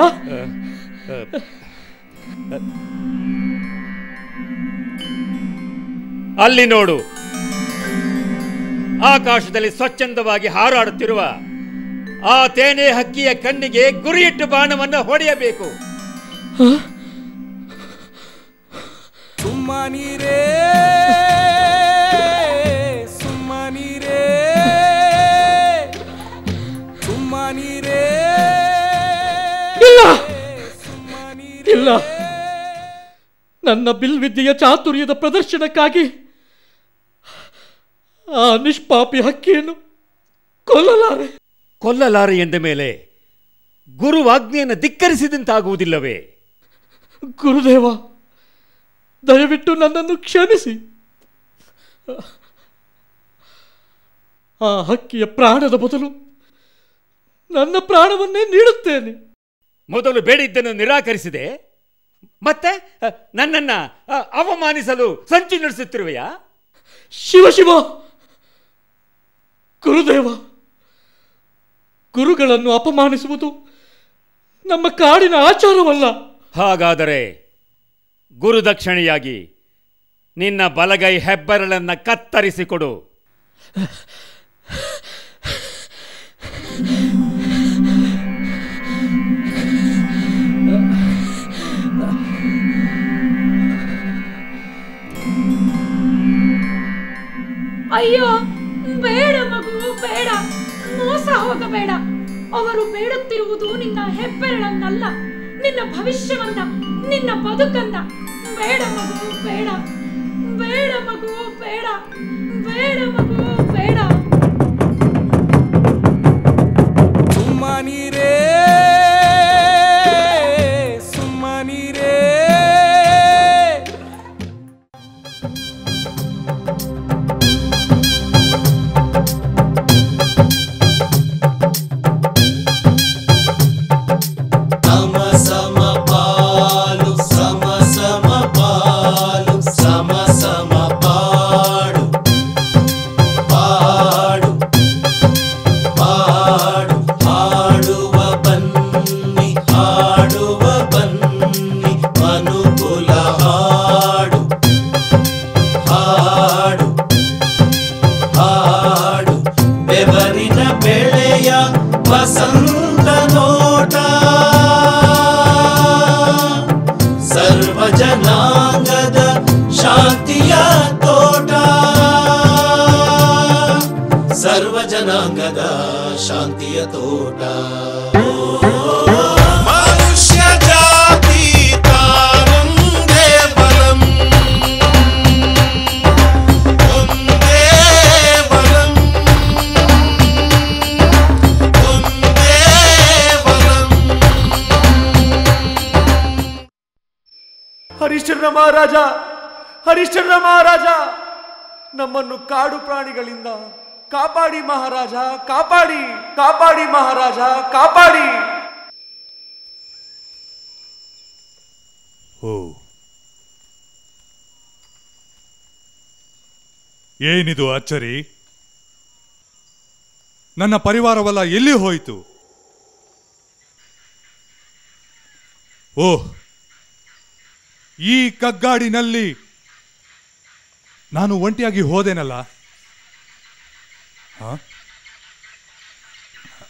ಅಲ್ಲಿ ನೋಡು, ಆಕಾಶದಲ್ಲಿ ಸ್ವಚ್ಛಂದವಾಗಿ ಹಾರಾಡುತ್ತಿರುವ ಆ ತೇನೆ ಹಕ್ಕಿಯ ಕಣ್ಣಿಗೆ ಗುರಿಯಿಟ್ಟು ಬಾಣವನ್ನು ಹೊಡೆಯಬೇಕು. ಸುಮ್ಮನಿರೇ ಸುಮ್ಮನಿರೇ ಸುಮ್ಮನಿರೇ. ಇಲ್ಲ ಇಲ್ಲ, ನನ್ನ ಬಿಲ್ ವಿದ್ಯೆಯ ಚಾತುರ್ಯದ ಪ್ರದರ್ಶನಕ್ಕಾಗಿ ಆ ನಿಷ್ಪಾಪಿ ಹಕ್ಕಿಯನ್ನು ಕೊಲ್ಲಲಾರೆ ಎಂದ ಮೇಲೆ ಗುರುವಾಜ್ಞೆಯನ್ನು ಧಿಕ್ಕರಿಸಿದಂತಾಗುವುದಿಲ್ಲವೇ? ಗುರುದೇವ, ದಯವಿಟ್ಟು ನನ್ನನ್ನು ಕ್ಷಮಿಸಿ. ಆ ಹಕ್ಕಿಯ ಪ್ರಾಣದ ಬದಲು ನನ್ನ ಪ್ರಾಣವನ್ನೇ ನೀಡುತ್ತೇನೆ. ಮೊದಲು ಬೇಡಿದ್ದನ್ನು ನಿರಾಕರಿಸಿದೆ, ಮತ್ತೆ ನನ್ನನ್ನ ಅವಮಾನಿಸಲು ಸಂಚು ನಡೆಸುತ್ತಿರುವೆಯಾ? ಶಿವ ಶಿವ ಗುರುದೇವ, ಗುರುಗಳನ್ನು ಅಪಮಾನಿಸುವುದು ನಮ್ಮ ಕಾಡಿನ ಆಚಾರವಲ್ಲ. ಹಾಗಾದರೆ ಗುರುದಕ್ಷಿಣೆಯಾಗಿ ನಿನ್ನ ಬಲಗೈ ಹೆಬ್ಬೆರಳನ್ನ ಕತ್ತರಿಸಿಕೊಡು. ಅಯ್ಯೋ ಬೇಡ ಮಗು, ಬೇಡ, ಮೋಸ ಹೋಗಬೇಡ. ಅವರು ಬೇಡುತ್ತಿರುವುದು ನಿನ್ನ ಹೆಬ್ಬೆರಳನ್ನಲ್ಲ, ನಿನ್ನ ಭವಿಷ್ಯವನ್ನ, ನಿನ್ನ ಬದುಕನ್ನ. ಬೇಡ ಮಗು, ಬೇಡ, ಬೇಡ ಮಗು, ಬೇಡ, ಬೇಡ ಮಗು, ಬೇಡ. ಸುಮ್ಮನಿರೇ ಸುಮ್ಮನಿರೇ. ಬೆವರಿನ ಬೆಳೆಯ ವಸಂತ ಸರ್ವ ಜನಾಂಗದ ಶಾಂತಿಯ ತೋಟ. ಮನುಷ್ಯ ಜಾತಿ ತಾನೊಂದೇ ಬಲಂ, ಒಂದೇ ಬಲಂ, ಒಂದೇ ಬಲಂ. ಹರಿಶ್ಚಂದ್ರ ಮಹಾರಾಜ, ಹರಿಶ್ಚಂದ್ರ ಮಹಾರಾಜ, ನಮ್ಮನ್ನು ಕಾಡು ಪ್ರಾಣಿಗಳಿಂದ ಕಾಪಾಡಿ ಮಹಾರಾಜ, ಕಾಪಾಡಿ, ಕಾಪಾಡಿ ಮಹಾರಾಜ, ಕಾಪಾಡಿ. ಓ, ಏನಿದು ಅಚ್ಚರಿ? ನನ್ನ ಪರಿವಾರವೆಲ್ಲ ಎಲ್ಲಿ ಹೋಯಿತು? ಓಹ್, ಈ ಕಗ್ಗಾಡಿನಲ್ಲಿ ನಾನು ಒಂಟಿಯಾಗಿ ಹೋದೆನಲ್ಲ.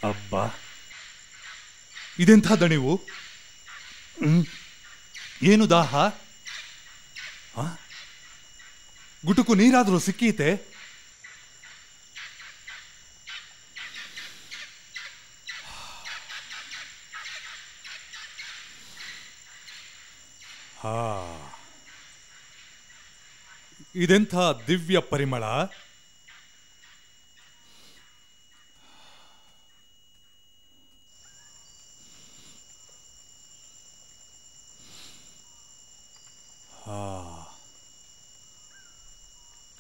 ಅಬ್ಬಾ, ಇದೆಂಥ ದಣಿವು! ಏನು ದಾಹ! ಗುಟುಕು ನೀರಾದರೂ ಸಿಕ್ಕೀತೆ? ಇದೆಂಥ ದಿವ್ಯ ಪರಿಮಳ!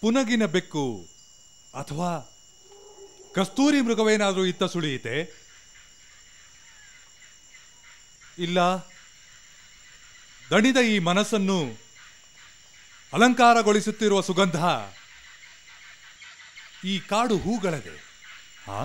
ಪುನಗಿನ ಬೆಕ್ಕು ಅಥವಾ ಕಸ್ತೂರಿ ಮೃಗವೇನಾದರೂ ಇತ್ತ ಸುಳಿಯಿತೆ? ಇಲ್ಲ, ದಣಿದ ಈ ಮನಸ್ಸನ್ನು ಅಲಂಕಾರಗೊಳಿಸುತ್ತಿರುವ ಸುಗಂಧ ಈ ಕಾಡು ಹೂಗಳದೆ. Na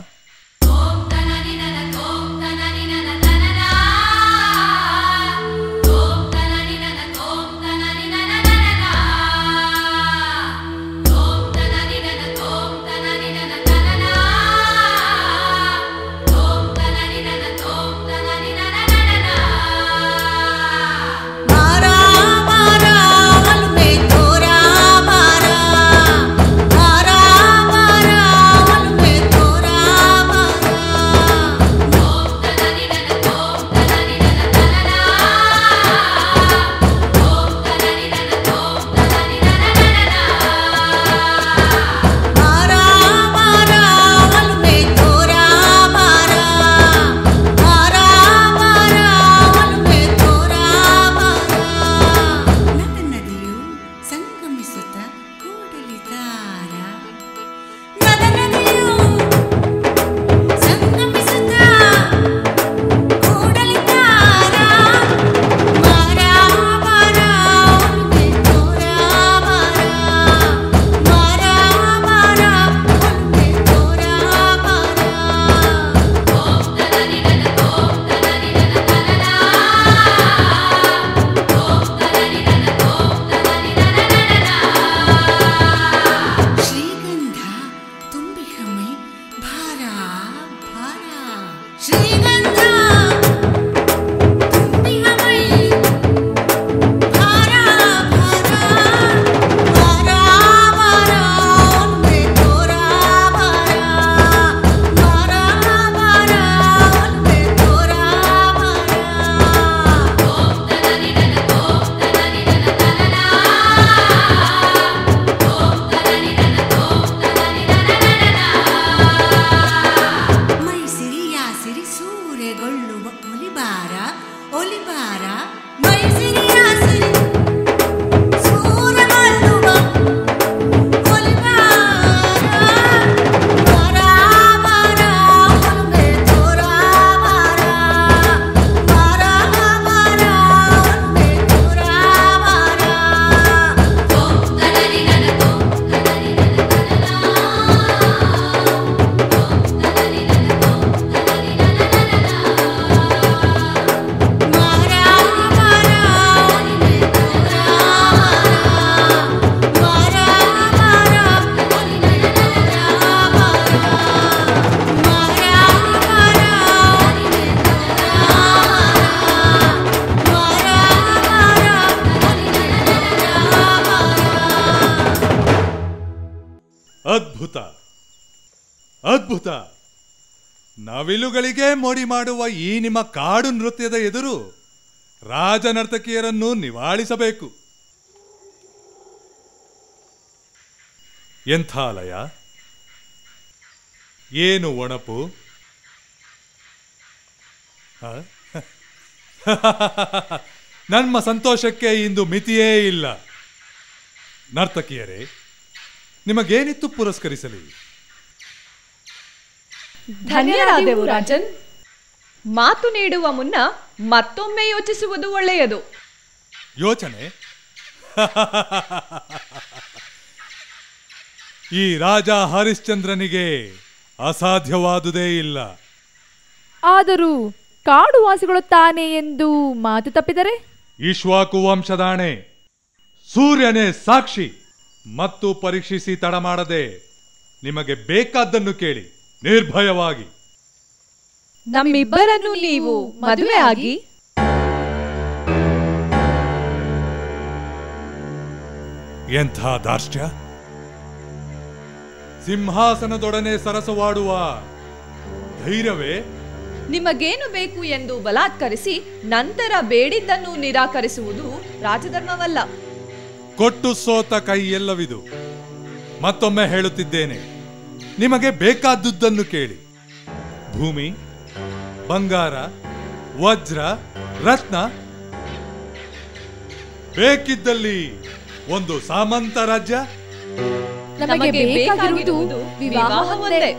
ಅದ್ಭುತ. ನವಿಲುಗಳಿಗೆ ಮೋಡಿ ಮಾಡುವ ಈ ನಿಮ್ಮ ಕಾಡು ನೃತ್ಯದ ಎದುರು ರಾಜನರ್ತಕಿಯರನ್ನು ನಿವಾಳಿಸಬೇಕು. ಎಂಥ ಲಯ, ಏನು ಒಣಪು. ನಮ್ಮ ಸಂತೋಷಕ್ಕೆ ಇಂದು ಮಿತಿಯೇ ಇಲ್ಲ. ನರ್ತಕಿಯರೇ, ನಿಮಗೇನಿತ್ತು ಪುರಸ್ಕರಿಸಲಿ? ಧನ್ಯರಾದೆವು ರಾಜನ್. ಮಾತು ನೀಡುವ ಮುನ್ನ ಮತ್ತೊಮ್ಮೆ ಯೋಚಿಸುವುದು ಒಳ್ಳೆಯದು. ಯೋಚನೆ? ಈ ರಾಜ ಹರಿಶ್ಚಂದ್ರನಿಗೆ ಅಸಾಧ್ಯವಾದುದೇ ಇಲ್ಲ. ಆದರೂ ಕಾಡುವಾಸಿಗಳು ತಾನೇ ಎಂದು ಮಾತು ತಪ್ಪಿದರೆ? ಇಶ್ವಾಕು ವಂಶದಾಣೆ, ಸೂರ್ಯನೇ ಸಾಕ್ಷಿ. ಮತ್ತು ಪರೀಕ್ಷಿಸಿ ತಡ ಮಾಡದೆ ನಿಮಗೆ ಬೇಕಾದ್ದನ್ನು ಕೇಳಿ ನಿರ್ಭಯವಾಗಿ. ನಮ್ಮಿಬ್ಬರನ್ನು ನೀವು ಮದುವೆ ಆಗಿ ಎಂಥ ದಾರ್ಷ್ಟ್ಯ! ಸಿಂಹಾಸನದೊಡನೆ ಸರಸವಾಡುವ ಧೈರ್ಯವೇ? ನಿಮಗೇನು ಬೇಕು ಎಂದು ಬಲಾತ್ಕರಿಸಿ ನಂತರ ಬೇಡಿದ್ದನ್ನು ನಿರಾಕರಿಸುವುದು ರಾಜಧರ್ಮವಲ್ಲ. ಕೊಟ್ಟು ಸೋತ ಕೈ ಎಲ್ಲವಿದು. ಮತ್ತೊಮ್ಮೆ ಹೇಳುತ್ತಿದ್ದೇನೆ, ನಿಮಗೆ ಬೇಕಾದುದನ್ನು ಕೇಳಿ. ಭೂಮಿ, ಬಂಗಾರ, ವಜ್ರ, ರತ್ನ. ಬೇಕಿದ್ದಲ್ಲಿ ಒಂದು ಸಾಮಂತ ರಾಜ್ಯ. ನಮಗೆ ಬೇಕಾಗಿರುವುದು ವಿವಾಹ ಒಂದೇ.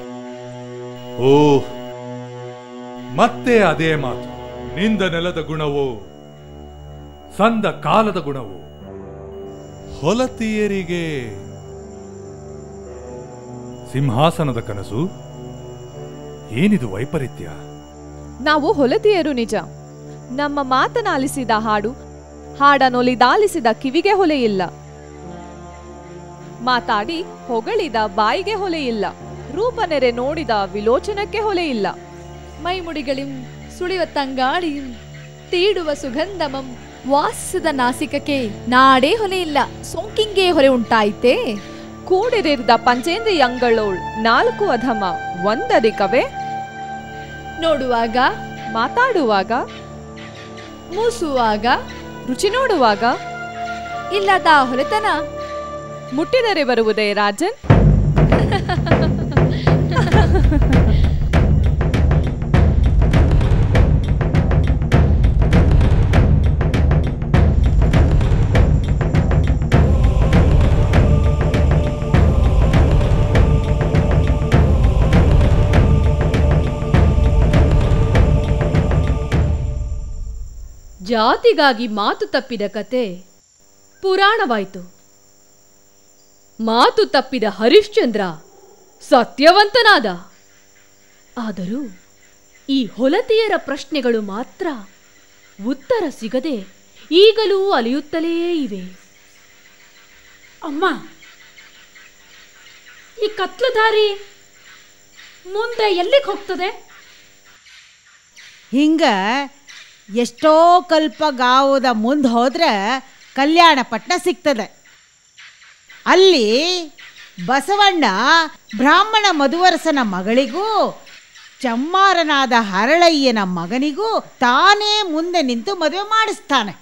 ಓಹ್, ಮತ್ತೆ ಅದೇ ಮಾತು. ನಿಂದ ನೆಲದ ಗುಣವೋ ಸಂದ ಕಾಲದ ಗುಣವೋ? ಹೊಲತಿಯರಿಗೆ ಸಿಂಹಾಸನದ ಕನಸು? ಏನಿದು ವೈಪರೀತ್ಯ? ನಾವು ಹೊಲತಿಯರು ನಿಜ. ನಮ್ಮ ಮಾತನಾಲಿಸಿದ ಹಾಡು, ಹಾಡನೊಲಿದಾಲಿಸಿದ ಕಿವಿಗೆ ಹೊಲೆಯಿಲ್ಲ. ಮಾತಾಡಿ ಹೊಗಳಿದ ಬಾಯಿಗೆ ಹೊಲೆಯಿಲ್ಲ. ರೂಪನೆರೆ ನೋಡಿದ ವಿಲೋಚನಕ್ಕೆ ಹೊಲೆಯಿಲ್ಲ. ಮೈಮುಡಿಗಳಿಂ ಸುಳಿವ ತಂಗಾಳಿಯಂ ತೀಡುವ ಸುಗಂಧಮಂ ವಾಸಿಸಿದ ನಾಸಿಕಕ್ಕೆ ನಾಡೇ ಹೊಲೆಯಿಲ್ಲ. ಸೋಂಕಿಂಗೆ ಹೊರೆ ಉಂಟಾಯಿತೇ? ಕೂಡಿರಿದ ಪಂಚೇಂದ್ರಿಯಂಗಳೋಳ್ ನಾಲ್ಕು ಅಧಮ ಒಂದರಿಕವೇ? ನೋಡುವಾಗ, ಮಾತಾಡುವಾಗ, ಮೂಸುವಾಗ, ರುಚಿ ನೋಡುವಾಗ ಇಲ್ಲದ ಹೊಲೆತನ ಮುಟ್ಟಿದರೆ ಬರುವುದೇ ರಾಜನ್? ಜಾತಿಗಾಗಿ ಮಾತು ತಪ್ಪಿದ ಕತೆ ಪುರಾಣವಾಯಿತು. ಮಾತು ತಪ್ಪಿದ ಹರಿಶ್ಚಂದ್ರ ಸತ್ಯವಂತನಾದ. ಆದರೂ ಈ ಹೊಲತಿಯರ ಪ್ರಶ್ನೆಗಳು ಮಾತ್ರ ಉತ್ತರ ಸಿಗದೆ ಈಗಲೂ ಅಲಿಯುತ್ತಲೇ ಇವೆ. ಅಮ್ಮ, ಈ ಕತ್ಲು ದಾರಿ ಮುಂದೆ ಎಲ್ಲಿಗೆ ಹೋಗ್ತದೆ? ಹಿಂಗ ಎಷ್ಟೋ ಕಲ್ಪಗಾವುದ ಮುಂದೆ ಹೋದ್ರೆ ಕಲ್ಯಾಣಪಟ್ಟಣ ಸಿಗ್ತದೆ. ಅಲ್ಲಿ ಬಸವಣ್ಣ ಬ್ರಾಹ್ಮಣ ಮಧುವರಸನ ಮಗಳಿಗೂ ಚಮ್ಮಾರನಾದ ಹರಳಯ್ಯನ ಮಗನಿಗೂ ತಾನೇ ಮುಂದೆ ನಿಂತು ಮದುವೆ ಮಾಡಿಸ್ತಾನೆ.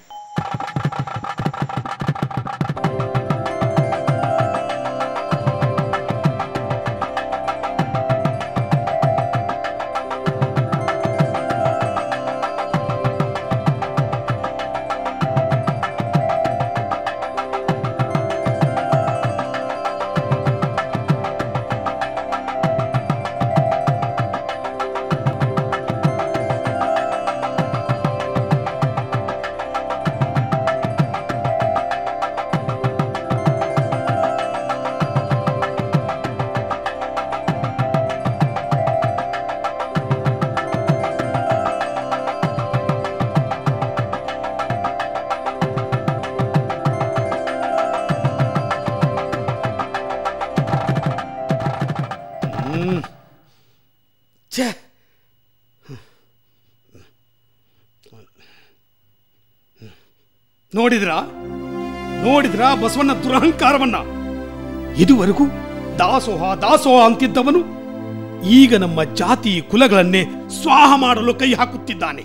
ನೋಡಿದ್ರ ಬಸವಣ್ಣ ದುರಹಂಕಾರವನ್ನ? ಇದುವರೆಗೂ ದಾಸೋಹ ದಾಸೋಹ ಅಂತಿದ್ದವನು ಈಗ ನಮ್ಮ ಜಾತಿ ಕುಲಗಳನ್ನೇ ಸ್ವಾಹ ಮಾಡಲು ಕೈ ಹಾಕುತ್ತಿದ್ದಾನೆ.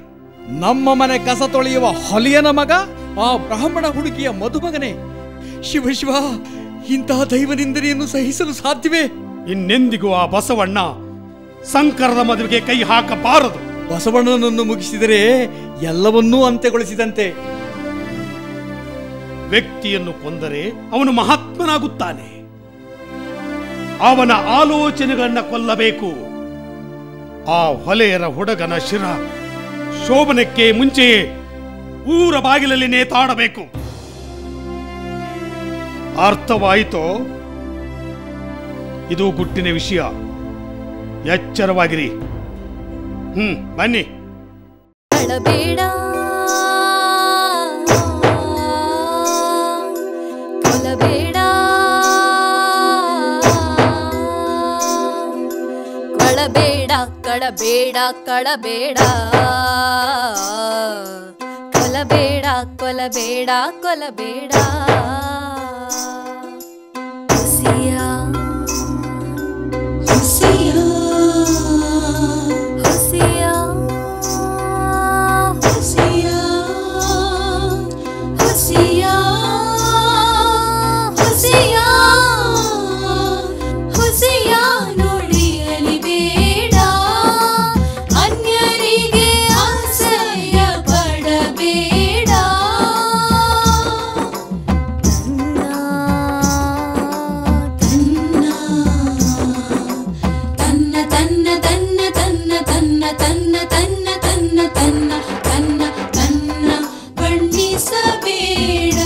ನಮ್ಮ ಮನೆ ಕಸ ತೊಳೆಯುವ ಹೊಲಿಯನ ಮಗ ಆ ಬ್ರಾಹ್ಮಣ ಹುಡುಗಿಯ ಮದುಮಗನೇ. ಶಿವ ಶಿವ, ಇಂತಹ ದೈವನಿಂದನೆಯನ್ನು ಸಹಿಸಲು ಸಾಧ್ಯವೇ? ಇನ್ನೆಂದಿಗೂ ಆ ಬಸವಣ್ಣ ಸಂಕರದ ಮದುವೆಗೆ ಕೈ ಹಾಕಬಾರದು. ಬಸವಣ್ಣನನ್ನು ಮುಗಿಸಿದರೆ ಎಲ್ಲವನ್ನೂ ಅಂತ್ಯಗೊಳಿಸಿದಂತೆ. ವ್ಯಕ್ತಿಯನ್ನು ಕೊಂದರೆ ಅವನು ಮಹಾತ್ಮನಾಗುತ್ತಾನೆ. ಅವನ ಆಲೋಚನೆಗಳನ್ನ ಕೊಲ್ಲಬೇಕು. ಆ ಹೊಲೆಯರ ಹುಡುಗನ ಶಿರ ಶೋಭನಕ್ಕೆ ಮುಂಚೆಯೇ ಊರ ಬಾಗಿಲಲ್ಲಿ ನೇತಾಡಬೇಕು. ಅರ್ಥವಾಯಿತೋ? ಇದು ಗುಟ್ಟಿನ ವಿಷಯ. ಎಚ್ಚರವಾಗಿರಿ. ಬನ್ನಿ. ಕಳಬೇಡ ಕೊಲಬೇಡ, ಕಳಬೇಡ ಕಳಬೇಡ ಕಳಬೇಡ, ಕೊಲಬೇಡ ಕೊಲಬೇಡ ಕೊಲಬೇಡ. ಹುಸಿಯ ಹುಸಿಯ ಹುಸಿಯ ಹುಸಿಯ ಹುಸಿಯ ಹುಸಿಯ ಹುಸಿಯ ನುಡಿಯಲಿ ಬೇಡ, ಅನ್ಯರಿಗೆ ಆಶ್ರಯ ಪಡಬೇಡ. ತನ್ನ ತನ್ನ ತನ್ನ ತನ್ನ ತನ್ನ ತನ್ನ ತನ್ನ ತನ್ನ ತನ್ನ ತನ್ನ ಬಣ್ಣಿಸಬೇಡ.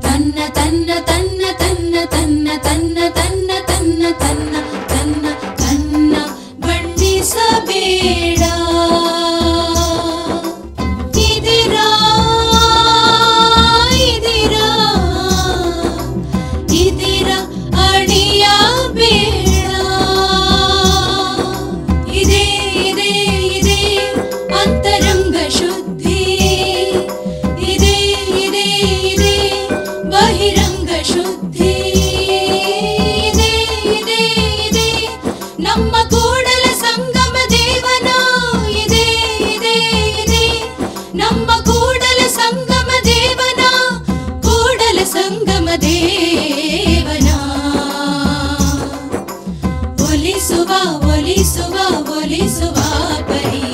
ತನ್ನ ತನ್ನ ತನ್ನ ತನ್ನ ತನ್ನ ತನ್ನ ತನ್ನ ತನ್ನ ತನ್ನ ತನ್ನ ತನ್ನ ಬಣ್ಣಿಸಬೇಡ. ಇದಿರಾ ಇದಿರಾ ಇದಿರ ಅಡಿಯಬೇಡ. ಇದೇ ಇದೇ ಇದೇ ಅಂತರಂಗ ಶುದ್ಧಿ, ಇದೇ ಇದೇ ಇದೇ ಬಹಿರಂಗ ಶುದ್ಧಿ, ಇದೇ ಇದೇ ಇದೇ ನಮ್ಮ ಕೂಡಲ ಸಂಗಮ ದೇವನ, ಇದೇ ಇದೇ ಇದೇ ನಮ್ಮ ಕೂಡಲ ಸಂಗಮ ದೇವನ, ಕೂಡಲ ಸಂಗಮ ದೇವನ. ಒಲಿಸುವ ಒಲಿಸುವ ಒಲಿಸುವ ಪರಿ.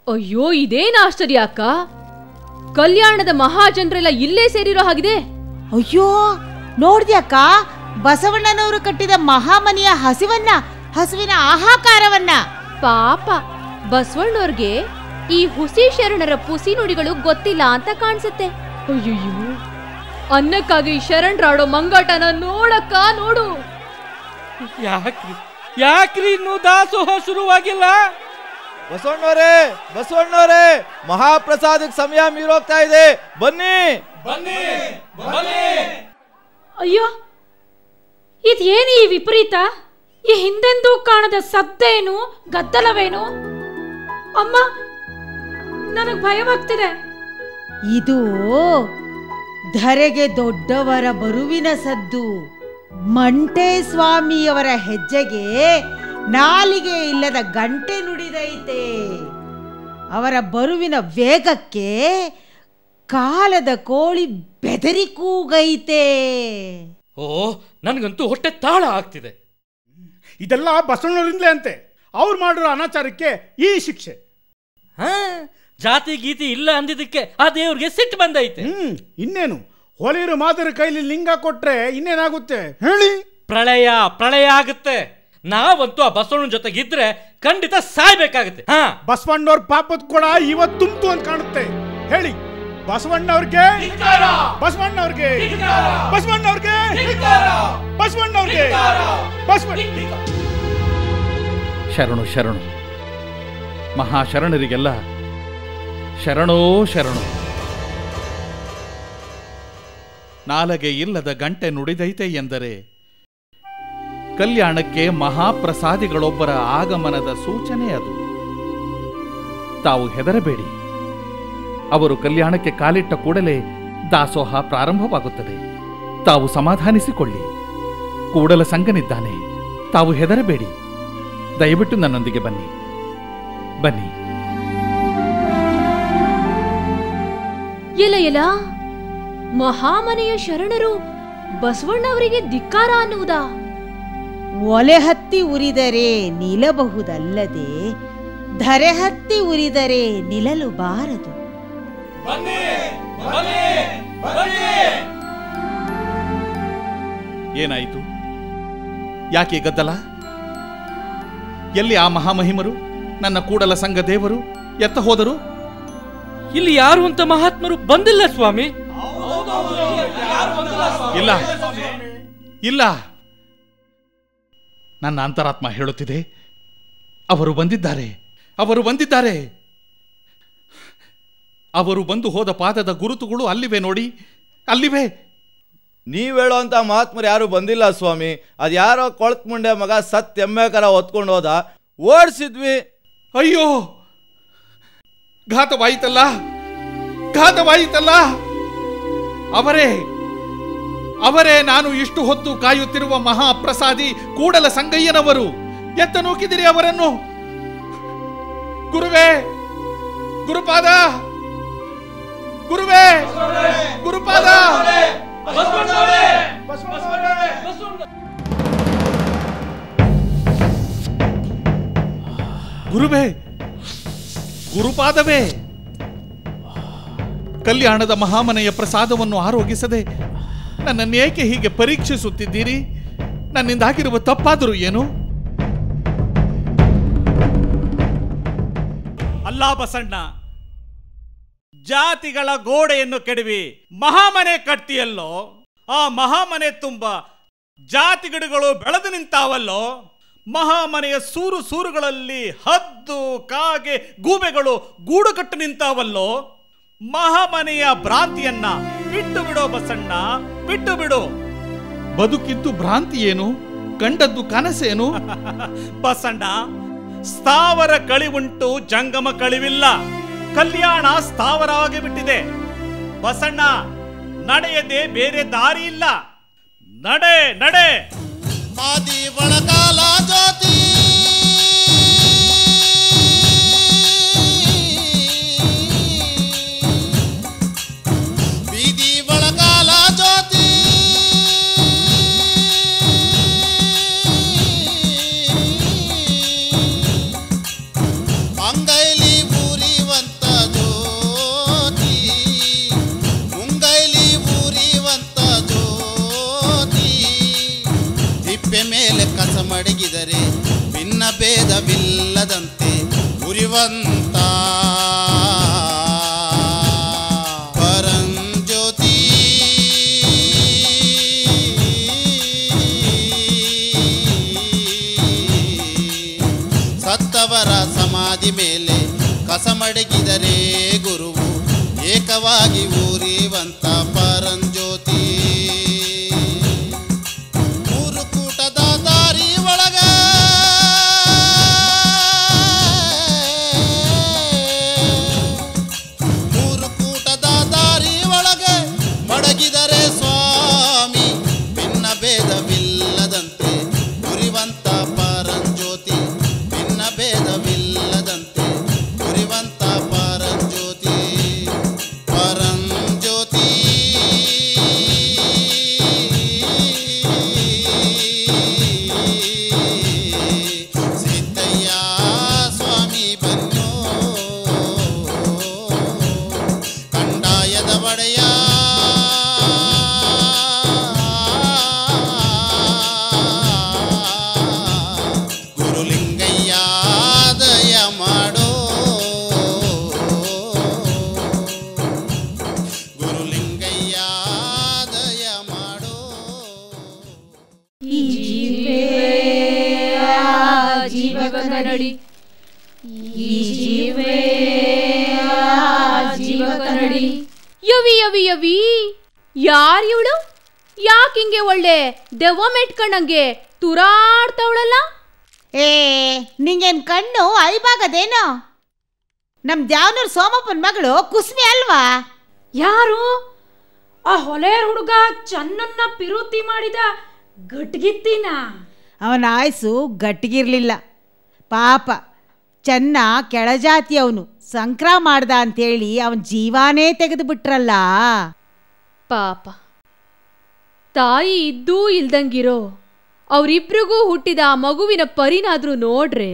ಅಯ್ಯೋ, ಇದೇನು ಆಶ್ಚರ್ಯ ಅಕ್ಕ! ಕಲ್ಯಾಣದ ಮಹಾಜನರೆಲ್ಲ ಇಲ್ಲೇ ಸೇರಿರೋ ಹಾಗಿದೆ. ಅಯ್ಯೋ, ನೋಡ್ದ್ಯಾಕ ಬಸವಣ್ಣನವರು ಕಟ್ಟಿದ ಮಹಾಮನಿಯ ಹಸುವಿನ ಆಹಾಕಾರವನ್ನ. ಪಾಪ ಬಸವಣ್ಣವ್ರಿಗೆ ಈ ಹುಸಿ ಶರಣರ ಪುಸಿ ನುಡಿಗಳು ಗೊತ್ತಿಲ್ಲ ಅಂತ ಕಾಣಿಸುತ್ತೆ. ಅಯ್ಯಯ್ಯೋ, ಅನ್ನಕ್ಕಾಗಿ ಶರಣರಾಡೋ ಮಂಗಾಟನ ನೋಡಕ್ಕ ನೋಡು. ಯಾಕ್ರಿ ಇನ್ನು ದಾಸೋಹ ಶುರುವಾಗಿಲ್ಲ? ಬಸವಣ್ಣವರೇ ಬಸವಣ್ಣವರೇ, ಮಹಾಪ್ರಸಾದಕ್ಕೆ ಸಮಯ ಮೀರೋಗ್ತಾ ಇದೆ, ಬನ್ನಿ ಬನ್ನಿ ಬನ್ನಿ. ಅಯ್ಯೋ, ಇದೇನು ಈ ವಿಪರೀತ? ಈ ಹಿಂದೆಂದೂ ಕಾಣದ ಶಬ್ದೇನು, ಗದ್ದಲವೇನು? ಅಮ್ಮ, ನನಗ್ ಭಯವಾಗ್ತಿದೆ. ಇದು ಧರೆಗೆ ದೊಡ್ಡವರ ಬರುವಿನ ಸದ್ದು. ಮಂಟೆ ಸ್ವಾಮಿಯವರ ಹೆಜ್ಜೆಗೆ ನಾಲಿಗೆ ಇಲ್ಲದ ಗಂಟೆ ನುಡಿದೈತೆ. ಅವರ ಬರುವಿನ ವೇಗಕ್ಕೆ ಕಾಲದ ಕೋಳಿ ಬೆದರಿ ಕೂಗೈತೆ. ಓ, ನನಗಂತೂ ಹೊಟ್ಟೆ ತಾಳ ಆಗ್ತಿದೆ. ಇದೆಲ್ಲ ಬಸವಣ್ಣವರಿಂದಲೇ ಅಂತೆ. ಅವ್ರು ಮಾಡಿರೋ ಅನಾಚಾರಕ್ಕೆ ಈ ಶಿಕ್ಷೆ. ಜಾತಿ ಗೀತಿ ಇಲ್ಲ ಅಂದಿದ್ದಕ್ಕೆ ಆ ದೇವ್ರಿಗೆ ಸಿಟ್ಟು ಬಂದೈತೆ. ಇನ್ನೇನು, ಹೊಲೆಯರು ಮಾದರಿ ಕೈಲಿ ಲಿಂಗ ಕೊಟ್ರೆ ಇನ್ನೇನಾಗುತ್ತೆ ಹೇಳಿ? ಪ್ರಳಯ ಪ್ರಳಯ ಆಗುತ್ತೆ. ನಾವಂತೂ ಆ ಬಸವಣ್ಣನ ಜೊತೆಗಿದ್ರೆ ಖಂಡಿತ ಸಾಯ್ಬೇಕಾಗುತ್ತೆ. ಬಸವಣ್ಣವ್ರ ಪಾಪದ ಕೂಡ ಇವತ್ತು ತುಂಬ್ತು ಅಂತ ಕಾಣುತ್ತೆ. ಹೇಳಿ, ಬಸವಣ್ಣವ್ರಿಗೆ ಬಸವಣ್ಣವ್ರಿಗೆ ಬಸವಣ್ಣವ್ರಿಗೆ ಬಸವಣ್ಣವ್ರಿಗೆ ಬಸವಣ್ಣ. ಶರಣು ಶರಣು, ಮಹಾಶರಣರಿಗೆಲ್ಲ ಶರಣೋ ಶರಣು. ನಾಲಗೆ ಇಲ್ಲದ ಗಂಟೆ ನುಡಿದೈತೆ ಎಂದರೆ ಕಲ್ಯಾಣಕ್ಕೆ ಮಹಾಪ್ರಸಾದಿಗಳೊಬ್ಬರ ಆಗಮನದ ಸೂಚನೆ ಅದು. ತಾವು ಹೆದರಬೇಡಿ. ಅವರು ಕಲ್ಯಾಣಕ್ಕೆ ಕಾಲಿಟ್ಟ ಕೂಡಲೇ ದಾಸೋಹ ಪ್ರಾರಂಭವಾಗುತ್ತದೆ. ತಾವು ಸಮಾಧಾನಿಸಿಕೊಳ್ಳಿ. ಕೂಡಲ ಸಂಗನಿದ್ದಾನೆ. ತಾವು ಹೆದರಬೇಡಿ. ದಯವಿಟ್ಟು ನನ್ನೊಂದಿಗೆ ಬನ್ನಿ. ಬನ್ನಿ. ಎಲ ಮಹಾಮನೆಯ ಶರಣರು ಬಸವಣ್ಣವರಿಗೆ ಧಿಕ್ಕಾರ ಅನ್ನುವುದಾ? ಒಲೆ ಹತ್ತಿ ಉರಿದರೆ ನಿಲ್ಲಬಹುದಲ್ಲದೆ ಧರೆ ಹತ್ತಿ ಉರಿದರೆ ನಿಲ್ಲಲು ಬಾರದು. ಏನಾಯಿತು? ಯಾಕೆ ಗದ್ದಲ? ಎಲ್ಲಿ ಆ ಮಹಾಮಹಿಮರು, ನನ್ನ ಕೂಡಲ ಸಂಘ ದೇವರು ಎತ್ತ ಹೋದರು? ಇಲ್ಲಿ ಯಾರು ಅಂತ ಮಹಾತ್ಮರು ಬಂದಿಲ್ಲ ಸ್ವಾಮಿ. ಇಲ್ಲ ಇಲ್ಲ, ನನ್ನ ಅಂತರಾತ್ಮ ಹೇಳುತ್ತಿದೆ, ಅವರು ಬಂದಿದ್ದಾರೆ, ಅವರು ಬಂದಿದ್ದಾರೆ. ಅವರು ಬಂದು ಹೋದ ಪಾದದ ಗುರುತುಗಳು ಅಲ್ಲಿವೆ ನೋಡಿ, ಅಲ್ಲಿವೆ. ನೀವ್ ಹೇಳೋಂತ ಮಹಾತ್ಮರು ಯಾರು ಬಂದಿಲ್ಲ ಸ್ವಾಮಿ. ಅದ್ಯಾರೋ ಕೊಳತ್ ಮುಂಡೆ ಮಗ ಸತ್ ಎಮ್ಮೆಕರ ಹೊತ್ಕೊಂಡು ಹೋದ, ಓಡಿಸಿದ್ವಿ. ಅಯ್ಯೋ, ಘಾತವಾಯಿತಲ್ಲ, ಘಾತವಾಯಿತಲ್ಲ. ಅವರೇ ಅವರೇ ನಾನು ಇಷ್ಟು ಹೊತ್ತು ಕಾಯುತ್ತಿರುವ ಮಹಾಪ್ರಸಾದಿ ಕೂಡಲ ಸಂಗಯ್ಯನವರು. ಎತ್ತ ನೂಕಿದಿರಿ ಅವರನ್ನು. ಗುರುವೇ, ಗುರುಪಾದ, ಗುರುವೇ, ಗುರುಪಾದ. ಗುರುವೇ, ಗುರುಪಾದವೇ, ಕಲ್ಯಾಣದ ಮಹಾಮನೆಯ ಪ್ರಸಾದವನ್ನು ಆರೋಗಿಸದೆ ನನ್ನನ್ನೇಕೆ ಹೀಗೆ ಪರೀಕ್ಷಿಸುತ್ತಿದ್ದೀರಿ? ನನ್ನಿಂದಾಗಿರುವ ತಪ್ಪಾದರೂ ಏನು? ಅಲ್ಲ ಬಸಣ್ಣ, ಜಾತಿಗಳ ಗೋಡೆಯನ್ನು ಕೆಡವಿ ಮಹಾಮನೆ ಕಟ್ತಿಯಲ್ಲೋ, ಆ ಮಹಾಮನೆ ತುಂಬ ಜಾತಿಗಿಡಗಳು ಬೆಳೆದು ನಿಂತಾವಲ್ಲೋ, ಮಹಾಮನೆಯ ಸೂರು ಸೂರುಗಳಲ್ಲಿ ಹದ್ದು ಕಾಗೆ ಗೂಬೆಗಳು ಗೂಡು ಕಟ್ಟು ನಿಂತಾವಲ್ಲೋ, ಮಹಾಮನೆಯ ಭ್ರಾಂತಿಯನ್ನ ಬಿಟ್ಟು ಬಿಡೋ ಬಸಣ್ಣ, ಬಿಟ್ಟು ಬಿಡು. ಬದುಕಿದ್ದು ಭ್ರಾಂತಿ ಏನು, ಕಂಡದ್ದು ಕನಸೇನು? ಬಸಣ್ಣ, ಸ್ಥಾವರ ಕಳಿವುಂಟು, ಜಂಗಮ ಕಳಿವಿಲ್ಲ. ಕಲ್ಯಾಣ ಸ್ಥಾವರವಾಗಿ ಬಿಟ್ಟಿದೆ. ಬಸಣ್ಣ, ನಡೆಯದೆ ಬೇರೆ ದಾರಿ ಇಲ್ಲ. ನಡೆ ನಡೆ. ಆದಿ ಒಳಗಾಲ ಜ್ಯೋತಿ ಬೀದಿ ಒಳಗಾಲ ಜ್ಯೋತಿ ಅಂಗೈಲಿ ಊರಿವಂತ ಜ್ಯೋತಿ, ಮುಂಗೈಲಿ ಊರಿವಂತ ಜ್ಯೋತಿ, ತಿಪ್ಪೆ ಮೇಲೆ ಕಸ ಮಡಗಿದರೆ ಭಿನ್ನ ಭೇದವಿಲ್ಲದಂತೆ ಉರಿವಂತ ಪರಂಜ್ಯೋತಿ. ಸತ್ತವರ ಸಮಾಧಿ ಮೇಲೆ ಕಸ ಮಡಗಿದರೆ ಗುರುವು ಏಕವಾಗಿ ಊರಿವಂತ ಪರಂಜ್ಯೋತಿ. ಮೂರು ಕೂಟದ ದಾರಿ ಒಳಗ ಮೂರು ಕೂಟದ ದಾರಿ ಒಳಗೆ ಮಡಗಿದರೆ ಸ್ವಾಮಿ ಭಿನ್ನ ಭೇದವಿಲ್ಲದಂತೆ ಉರಿವಂತ ಪರಂಜ್ಯೋತಿ, ಭಿನ್ನ ಭೇದವಿಲ್ಲದಂತೆ ಉರಿವಂತ ಪರಂಜ್ಯೋತಿ, ಪರಂಜ್ಯೋತಿ. ಸಿದ್ದಯ್ಯ ಸ್ವಾಮಿ ಬನ್ನೋ, ಕಂದಾಯದ ಒಡೆಯ ಗುರುಲಿಂಗಯ್ಯ ದಯ ಮಾಡೋ, ಗುರುಲಿಂಗಯ್ಯ ದಯ ಮಾಡೋ. ಈ ಜೀವೇ ಜೀವ ಕನ್ನಡಿ, ಈ ಜೀವೇ ಜೀವ ಕನ್ನಡಿ. ಯವಿ ಯವಿ ಯವಿ, ಯಾರ್ ಇವಳು? ಯಾಕಿಂಗೆ ಒಳ್ಳೆ ದೆವ್ವ ಮೆಟ್ಕಣಂಗೆ ತುರಾಡ್ತವಳಲ್ಲ? ಏ, ನಿಂಗೇನ್ ಕಣ್ಣು ಐಬಾಗದೇನೋ? ನಮ್ ದ್ಯಾವನೂರ್ ಸೋಮಪ್ಪನ ಮಗಳು ಕುಸ್ಮಿ ಅಲ್ವಾ? ಯಾರು? ಆ ಹೊಲೆ ಹುಡುಗ ಚನ್ನನ್ನ ಪಿರುತಿ ಮಾಡಿದ ಗಟ್ಗಿತ್ತಿನ. ಅವನ ಆಯಸ್ಸು ಗಟ್ಟಿಗಿರ್ಲಿಲ್ಲ ಪಾಪ. ಚೆನ್ನ ಕೆಳಜಾತಿಯವನು, ಸಂಕ್ರ ಮಾಡ್ದ ಅಂತೇಳಿ ಅವನ ಜೀವಾನೇ ತೆಗೆದು ಬಿಟ್ರಲ್ಲ. ಪಾಪ, ತಾಯಿ ಇದ್ದೂ ಇಲ್ದಂಗಿರೋ ಅವರಿಬ್ರಿಗೂ ಹುಟ್ಟಿದ ಆ ಮಗುವಿನ ಪರಿನಾದ್ರೂ ನೋಡ್ರೆ.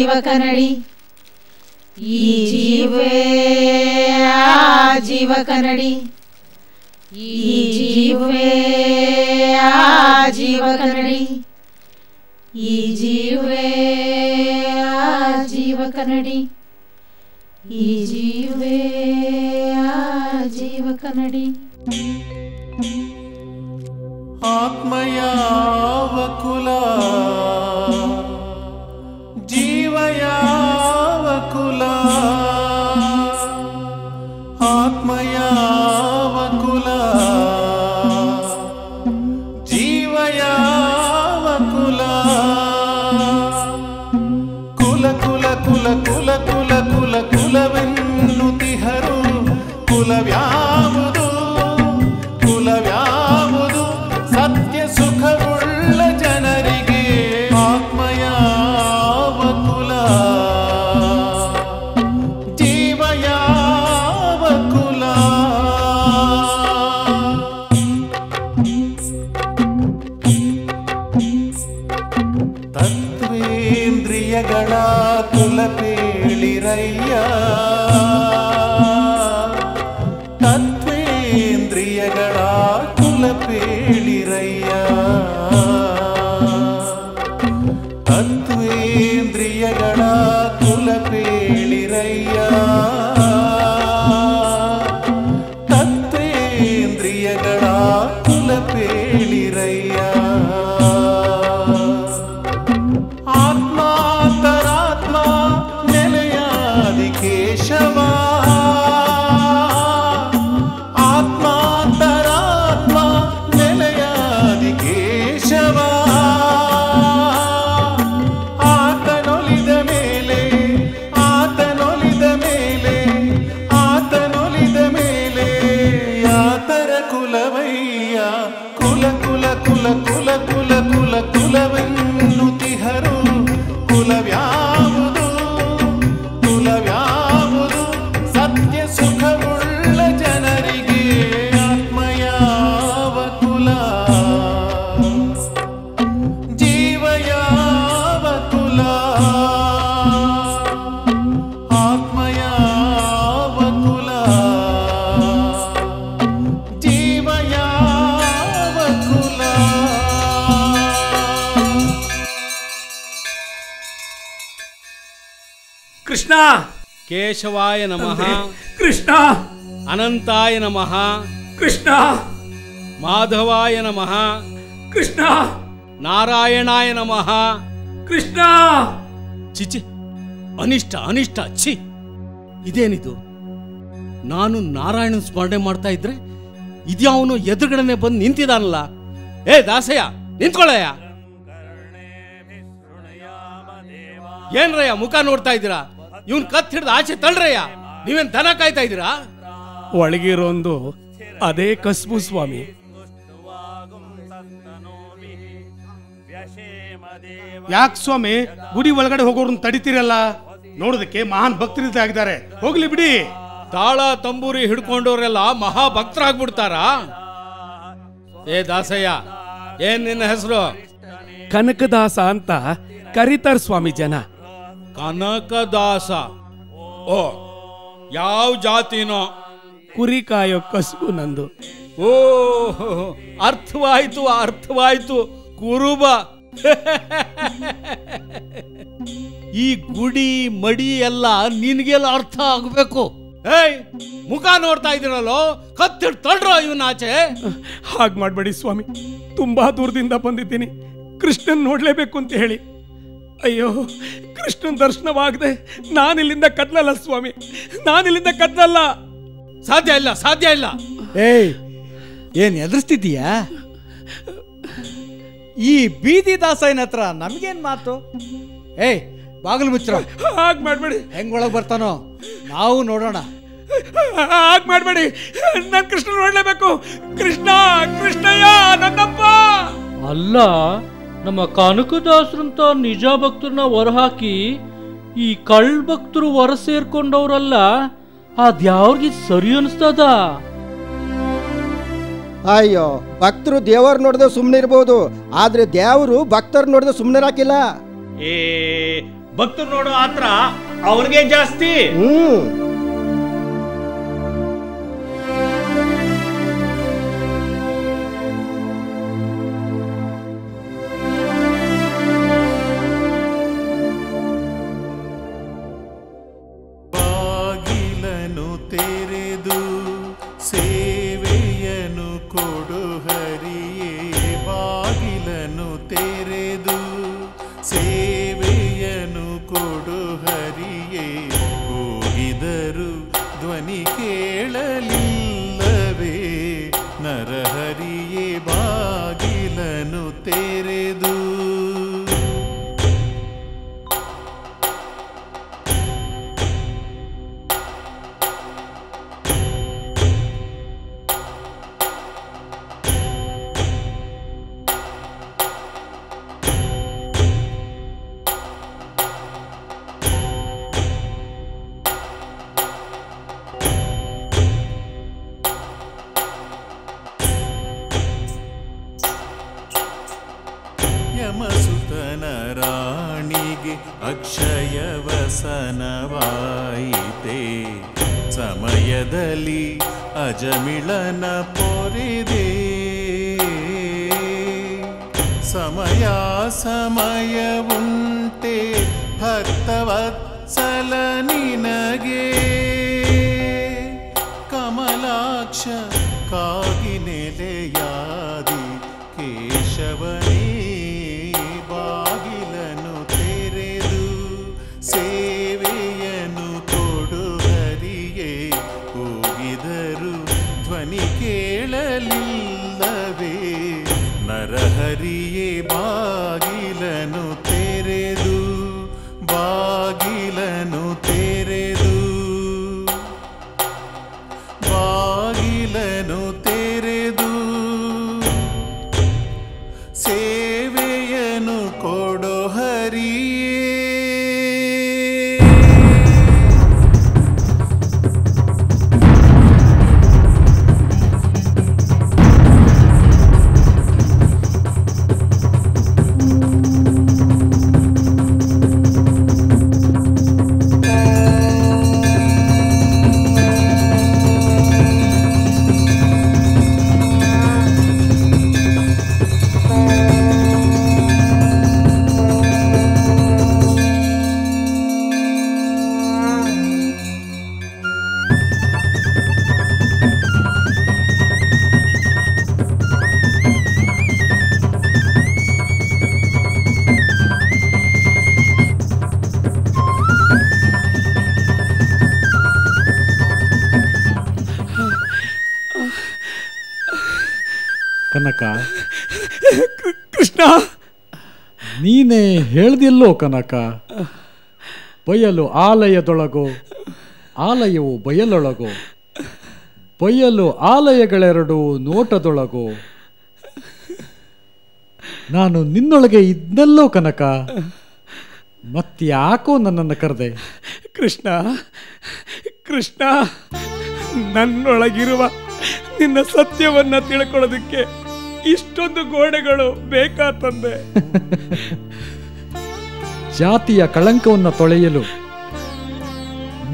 ಕನ್ನಡಿ ಈ ಜೀವೇ ಜೀವ ಕನ್ನಡಿ ಈ ಜೀವೇ ಜೀವ ಕನ್ನಡಿ ಈ ಜೀವೇ ಜೀವ ಕನ್ನಡಿ ಈ ಜೀವೇ ಜೀವ ಕನ್ನಡಿ. ಆತ್ಮಯಾವ ಕುಲ ಜೀವಯಾವ ಕುಲ ಆತ್ಮಯಾವ ಕುಲ ಜೀವಯಾವ ಕುಲ ಕುಲ ಕುಲ ಕುಲ ಕುಲ ಕುಲ ಕುಲ ಕುಲವೆನ್ನುತಿಹರು ಕುಲವ್ಯಾವುದು ಕುಲವ್ಯಾವುದು ಸತ್ಯ ಸುಖವುಳ್ಳ ಜನರಿಗೆ ಆತ್ಮಯಾವ ಕುಲ ಜೀವಯಾವ ಕುಲ ತತ್ವೇಂದ್ರಿಯಗಳ ಕುಲ ಪೇಳಿರಯ್ಯ ತತ್ವೇಂದ್ರಿಯಗಳ ಕುಲ ಪೇಳಿರಯ್ಯ ತತ್ವೇಂದ್ರಿಯಗಳ ಕುಲ ಪೇಳಿರಯ್ಯ ತತ್ವೇಂದ್ರಿಯಗಳ ಕುಲ ಪೇಳಿರಯ್ಯ ಆತ್ಮಾಂತರಾತ್ಮ ನೆಲೆಯಾದಿ ಕೇಶವ ಆತ್ಮಾಂತರಾತ್ಮ ನೆಲೆಯಾದಿ ಕೇಶವ ಆತನೊಲಿದ ಮೇಲೆ ಆತನೊಲಿದ ಮೇಲೆ ಆತನೊಲಿದ ಮೇಲೆ ಯಾತರ ಕುಲವಯ್ಯ ಕುಲ ಕುಲ ಕುಲ ಕುಲ ಕುಲ ಕುಲ ಕುಲವೆನ್ನುತಿಹರು ಕುಲವ್ಯಾವುದು ಕುಲವ್ಯಾವುದು ಸತ್ಯ ಸುಖವುಳ್ಳ ಜನರಿಗೆ ಆತ್ಮಯಾವ ಕುಲ ಜೀವಯಾವ ಕುಲ ಆತ್ಮಯಾವ ಕುಲ ಜೀವಯಾವ ಕುಲ. ಕೃಷ್ಣ ಕೇಶವಾಯ ನಮಃ ಕೃಷ್ಣ ಅನಂತಾಯ ನಮಃ ಕೃಷ್ಣ ಮಾಧವಾಯ ನಮಃ ಕೃಷ್ಣ ನಾರಾಯಣಾಯ ನಮಃ ಕೃಷ್ಣ. ಚಿಚಿ, ಅನಿಷ್ಟ ಅನಿಷ್ಟ, ಛಿ, ಇದೇನಿದು? ನಾನು ನಾರಾಯಣನ್ ಸ್ಮರಣೆ ಮಾಡ್ತಾ ಇದ್ರೆ ಇದ್ಯಾವನು ಎದುರುಗಡೆನೆ ಬಂದು ನಿಂತಿದಾನಲ್ಲ. ಏ ದಾಸಯ್ಯ, ನಿಂತ್ಕೊಳ್ಳಯ್ಯ. ಏನ್ರಯ್ಯ ಮುಖ ನೋಡ್ತಾ ಇದ್ದೀರಾ? ಇವನ್ ಕತ್ ಹಿಡ್ದು ಆಚೆ ತಳ್ರಯ್ಯ. ನೀವೇನ್ ದನ ಕಾಯ್ತಾ ಇದ್ದೀರಾ? ಒಳಗಿರೋಂದು ಅದೇ ಕಸ್ಬು ಸ್ವಾಮಿ. ಯಾಕೆ ಸ್ವಾಮಿ ಗುಡಿ ಒಳಗಡೆ ಹೋಗೋರನ್ನ ತಡಿತೀರಲ್ಲ? ನೋಡೋದಕ್ಕೆ ಮಹಾನ್ ಭಕ್ತರಿದ್ದಾಗಿದ್ದಾರೆ, ಹೋಗ್ಲಿ ಬಿಡಿ. ತಾಳ ತಂಬೂರಿ ಹಿಡ್ಕೊಂಡವ್ರೆಲ್ಲ ಮಹಾ ಭಕ್ತರಾಗ್ಬಿಡ್ತಾರ? ಏ ದಾಸಯ್ಯ, ಏನ್ ನಿನ್ನ ಹೆಸರು? ಕನಕದಾಸ ಅಂತ ಕರೀತಾರ ಸ್ವಾಮಿ ಜನ. ಕನಕದಾಸ? ಓ, ಯಾವ ಜಾತಿನೋ? ಕುರಿ ಕಾಯೋ ಕಸುಬು ನಂದು. ಓ, ಅರ್ಥವಾಯ್ತು ಅರ್ಥವಾಯ್ತು, ಕುರುಬ. ಈ ಗುಡಿ ಮಡಿ ಎಲ್ಲ ನಿನ್ಗೆಲ್ಲ ಅರ್ಥ ಆಗ್ಬೇಕು. ಏಯ್, ಮುಖ ನೋಡ್ತಾ ಇದ್ದೀರಲ್ಲೋ, ಕತ್ತಿಡ್ ತಳ್ರೋ ಇವನ್ ಆಚೆ. ಹಾಗೆ ಮಾಡಬೇಡಿ ಸ್ವಾಮಿ, ತುಂಬಾ ದೂರದಿಂದ ಬಂದಿದ್ದೀನಿ, ಕೃಷ್ಣನ್ ನೋಡ್ಲೇಬೇಕು ಅಂತ ಹೇಳಿ. ಅಯ್ಯೋ, ಕೃಷ್ಣನ್ ದರ್ಶನವಾಗದೆ ನಾನಿಲ್ಲಿಂದ ಕದ್ಲಲ್ಲ ಸ್ವಾಮಿ, ನಾನಿಲ್ಲಿಂದ ಕದ್ಲಲ್ಲ. ಸಾಧ್ಯ ಇಲ್ಲ, ಸಾಧ್ಯ ಇಲ್ಲ. ಏಯ್, ಏನ್ ಎದುರಿಸ್ತಿದ್ದೀಯಾ? ಈ ಬೀದಿ ದಾಸಯ್ಯನ ಹತ್ರ ನಮ್ಗೇನ್ ಮಾತು? ಏಯ್, ಬಾಗಿಲು ಮುಚ್ಚ್ರ. ಹಾಗೆ ಮಾಡಬೇಡಿ. ಹೆಂಗ್ ಒಳಗೆ ಬರ್ತಾನೋ ನಾವು ನೋಡೋಣ. ಹಾಗೆ ಮಾಡಬೇಡಿ, ನಾನು ಕೃಷ್ಣ ನೋಡ್ಲೇಬೇಕು. ಕೃಷ್ಣ, ಕೃಷ್ಣಯ್ಯ, ನನ್ನಪ್ಪ. ಅಲ್ಲ, ನಮ್ಮ ಕನಕದಾಸರಂತ ನಿಜ ಭಕ್ತರನ್ನ ಹೊರಹಾಕಿ ಈ ಕಳ್ಳ ಭಕ್ತರು ಹೊರ ಸೇರ್ಕೊಂಡವ್ರಲ್ಲ, ಅದ್ಯಾವ್ರಿಗೆ ಸರಿ ಅನಿಸ್ತದ? ಅಯ್ಯೋ, ಭಕ್ತರು ದೇವರು ನೋಡಿದ್ರೆ ಸುಮ್ಮನೆ ಇರ್ಬೋದು, ಆದ್ರೆ ದೇವರು ಭಕ್ತರು ನೋಡಿದ್ರೆ ಸುಮ್ಮನೆ ರಾಕಿಲ್ಲ. ಏ, ಭಕ್ತರು ನೋಡೋ ಆತ್ರ ಅವ್ರಿಗೆ ಜಾಸ್ತಿ. ಬಾಗಿಲನು ತೆರೆದು ಸೇವೆಯನು ಕೊಡು ಹರಿಯೇ, ಬಾಗಿಲನು ತೆರೆದು ಸೇವೆಯನು ಕೊಡು ಹರಿಯೇ, ಕೂಗಿದರು ಧ್ವನಿ ಕೇಳಲಿಲ್ಲವೇ ನರಹರಿಯೇ, ಬಾಗಿಲನು ತೆರೆದು. ಯಮಸುತನ ರಾಣಿಗೆ ಅಕ್ಷಯವಸನವಾಯಿತೆ, ಸಮಯದಲ್ಲಿ ಅಜಮಿಳನ ಪೊರೆದೆ, ಸಮಯ ಸಮಯವುಂಟೆ ಭಕ್ತವತ್ಸಲ ನಿನಗೆ, ಕಮಲಾಕ್ಷ ಕಾಗಿ ನೆಲೆಯಾದಿ ಕೇಶವನೇ, ಬಾಗಿಲನು ತೆರೆದು ಸೇವೆಯನು ಕೊಡು ಹರಿಯೇ, ಕೂಗಿದರು ಧ್ವನಿ ಕೇಳಲಿಲ್ಲವೇ ನರಹರಿಯೇ, ಬಾಗಿಲನು ತೆರೆದು, ಬಾಗಿಲನು ತೆರೆದು, ಬಾಗಿಲನು ತೆರೆದು ಸೇವೆಯನು ಕೊಡು ಹರಿಯೇ. ಕನಕ, ಕೃಷ್ಣ, ನೀನೇ ಹೇಳ್ದಿಲ್ಲೋ ಕನಕ? ಬಯಲು ಆಲಯದೊಳಗೋ ಆಲಯವು ಬಯಲೊಳಗೋ ಬಯಲು ಆಲಯಗಳೆರಡು ನೋಟದೊಳಗೋ ನಾನು ನಿನ್ನೊಳಗೆ ಇದ್ನಲ್ಲೋ ಕನಕ, ಮತ್ತ್ಯಾಕೋ ನನ್ನನ್ನು ಕರೆದೆ? ಕೃಷ್ಣ ಕೃಷ್ಣ, ನನ್ನೊಳಗಿರುವ ನಿನ್ನ ಸತ್ಯವನ್ನ ತಿಳ್ಕೊಳ್ಳೋದಕ್ಕೆ ಇಷ್ಟೊಂದು ಗೋಡೆಗಳು ಬೇಕಾ ತಂದೆ? ಜಾತಿಯ ಕಳಂಕವನ್ನು ತೊಳೆಯಲು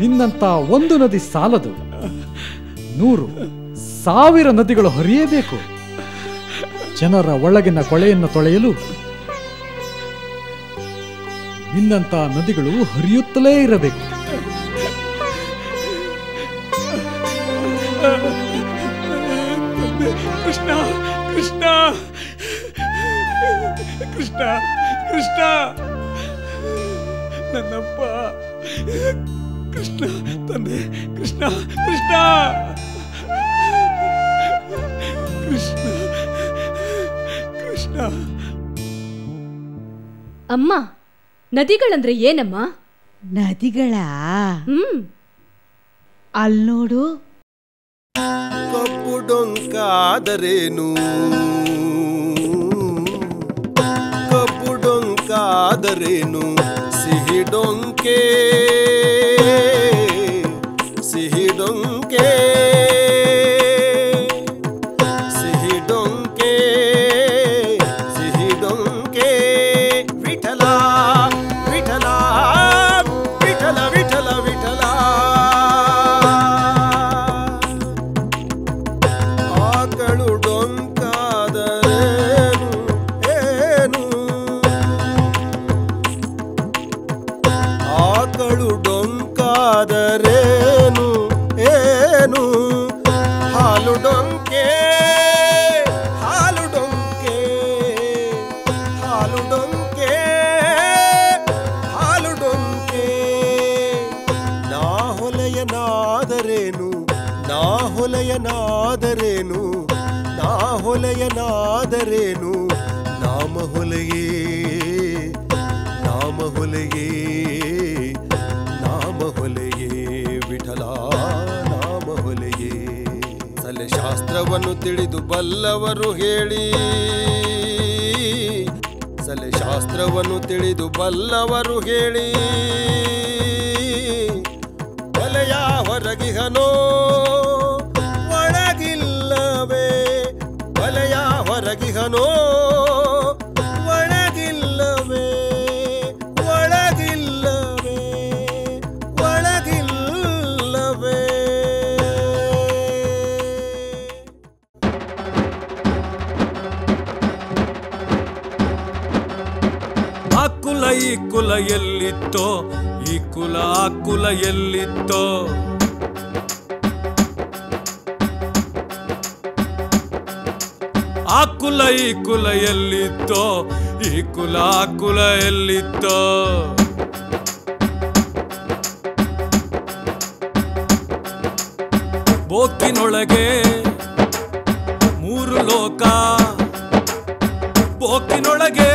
ನಿನ್ನಂತ ಒಂದು ನದಿ ಸಾಲದು, 100,000 ನದಿಗಳು ಹರಿಯಬೇಕು. ಜನರ ಒಳಗಿನ ಕೊಳೆಯನ್ನು ತೊಳೆಯಲು ನಿನ್ನಂತ ನದಿಗಳು ಹರಿಯುತ್ತಲೇ ಇರಬೇಕು. ಕೃಷ್ಣ ಕೃಷ್ಣ ಕೃಷ್ಣ ಕೃಷ್ಣ, ನನ್ನಪ್ಪ ಕೃಷ್ಣ ತಂದೆ, ಕೃಷ್ಣ ಕೃಷ್ಣ ಕೃಷ್ಣ ಕೃಷ್ಣ. ಅಮ್ಮ, ನದಿಗಳಂದ್ರೆ ಏನಮ್ಮ? ನದಿಗಳ ಅಲ್ನೋಡು. ಕಪ್ಪು ಡೊಂಕಾದರೇನು, ಕಪ್ಪು ಡೊಂಕಾದರೇನು, ಸಿಹಿ ಡೊಂಕೆ ಸಿಹಿ ಡೊಂಕೆ ಸಿಹಿ ಡೊಂಕೆ ಸಿಹಿ ಡೊಂಕೆ. ವಿಠಲ ವಿಠಲ ವಿಠಲ ವಿಠಲ ವಿಠಲ. ಆಕಳು ಡೊಂಕಾದರೇನು ಏನು, ಆಕಳು ಡೊಂಕಾದರೇನು ಏನು, ಹಾಲು ಡೊಂಕೆ ಹಾಲು ಡೊಂಕೆ ಹಾಲು ಡೊಂಕೆ ಹಾಲು ಡೊಂಕೆ. ನಾ ಹೊಲೆಯನಾದರೇನು ನಾ ಹೊಲೆಯನಾದರೇನು ನಾ ಹೊಲೆಯನಾದರೇನು, ನಾಮ ಹೊಲೆಯೇ ನಾಮ ಹೊಲೆಯೇ ನಾಮ ಹೊಲೆಯೇ ವಿಠಲ ನಾಮ ಹೊಲೆಯೇ. ಸಲೆ ಶಾಸ್ತ್ರವನ್ನು ತಿಳಿದು ಬಲ್ಲವರು ಹೇಳಿ, ಸಲೆ ಶಾಸ್ತ್ರವನ್ನು ತಿಳಿದು ಬಲ್ಲವರು ಹೇಳಿ, ಬಲೆಯ ಹೊರಗಿಹನೋ ಒಳಗಿಲ್ಲವೇ, ಬಲೆಯ ಹೊರಗಿಹನೋ ಒಳಗಿಲ್ಲವೇ ಒಳಗಿಲ್ಲವೇ ಒಳಗಿಲ್ಲವೇ. ಆ ಕುಲ ಈ ಕುಲ ಎಲ್ಲಿತ್ತೋ, ಈ ಕುಲ ಆ ಕುಲ ಎಲ್ಲಿತ್ತೋ, ಆ ಕುಲ ಈ ಕುಲ ಎಲ್ಲಿತ್ತೋ, ಈ ಕುಲ ಆ ಕುಲ ಎಲ್ಲಿತ್ತೋ. ಬೋಕಿನೊಳಗೆ 3 ಲೋಕ, ಬೋಕಿನೊಳಗೆ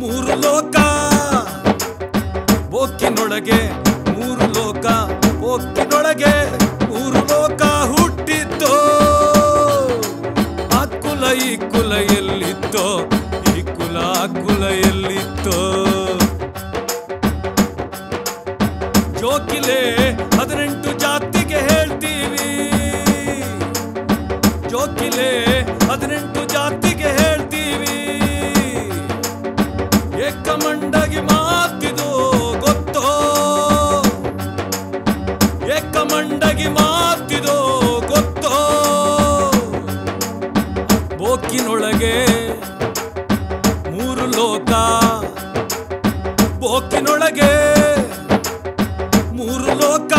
3 ಲೋಕ, ಬೋಕಿನೊಳಗೆ 3 ಲೋಕ, ಬೋಕಿನೊಳಗೆ 3 ಲೋಕ ಹುಟ್ಟಿತ್ತೋ. ಆ ಕುಲ ಈ ಕುಲ ಎಲ್ಲಿತ್ತೋ, ಈ ಕುಲ ಆ ಕುಲ ಎಲ್ಲಿತ್ತೋ. ಜೋಕಿಲೆ 18 ಜಾತಿಗೆ ಹೇಳ್ತೀವಿ, ಜೋಕಿಲೆ 18 ಜಾತಿಗೆ ಹೇಳ್ತೀವಿ. ಏಕಮಂಡಗಿ ಮಾತಿದು ಗೊತ್ತೋ, ಏಕಮಂಡಗಿ ಮಾತಿದು ಗೊತ್ತೋ. ಬೋಕಿನೊಳಗೆ 3 ಲೋಕ, ಬೋಕಿನೊಳಗೆ 3 ಲೋಕ,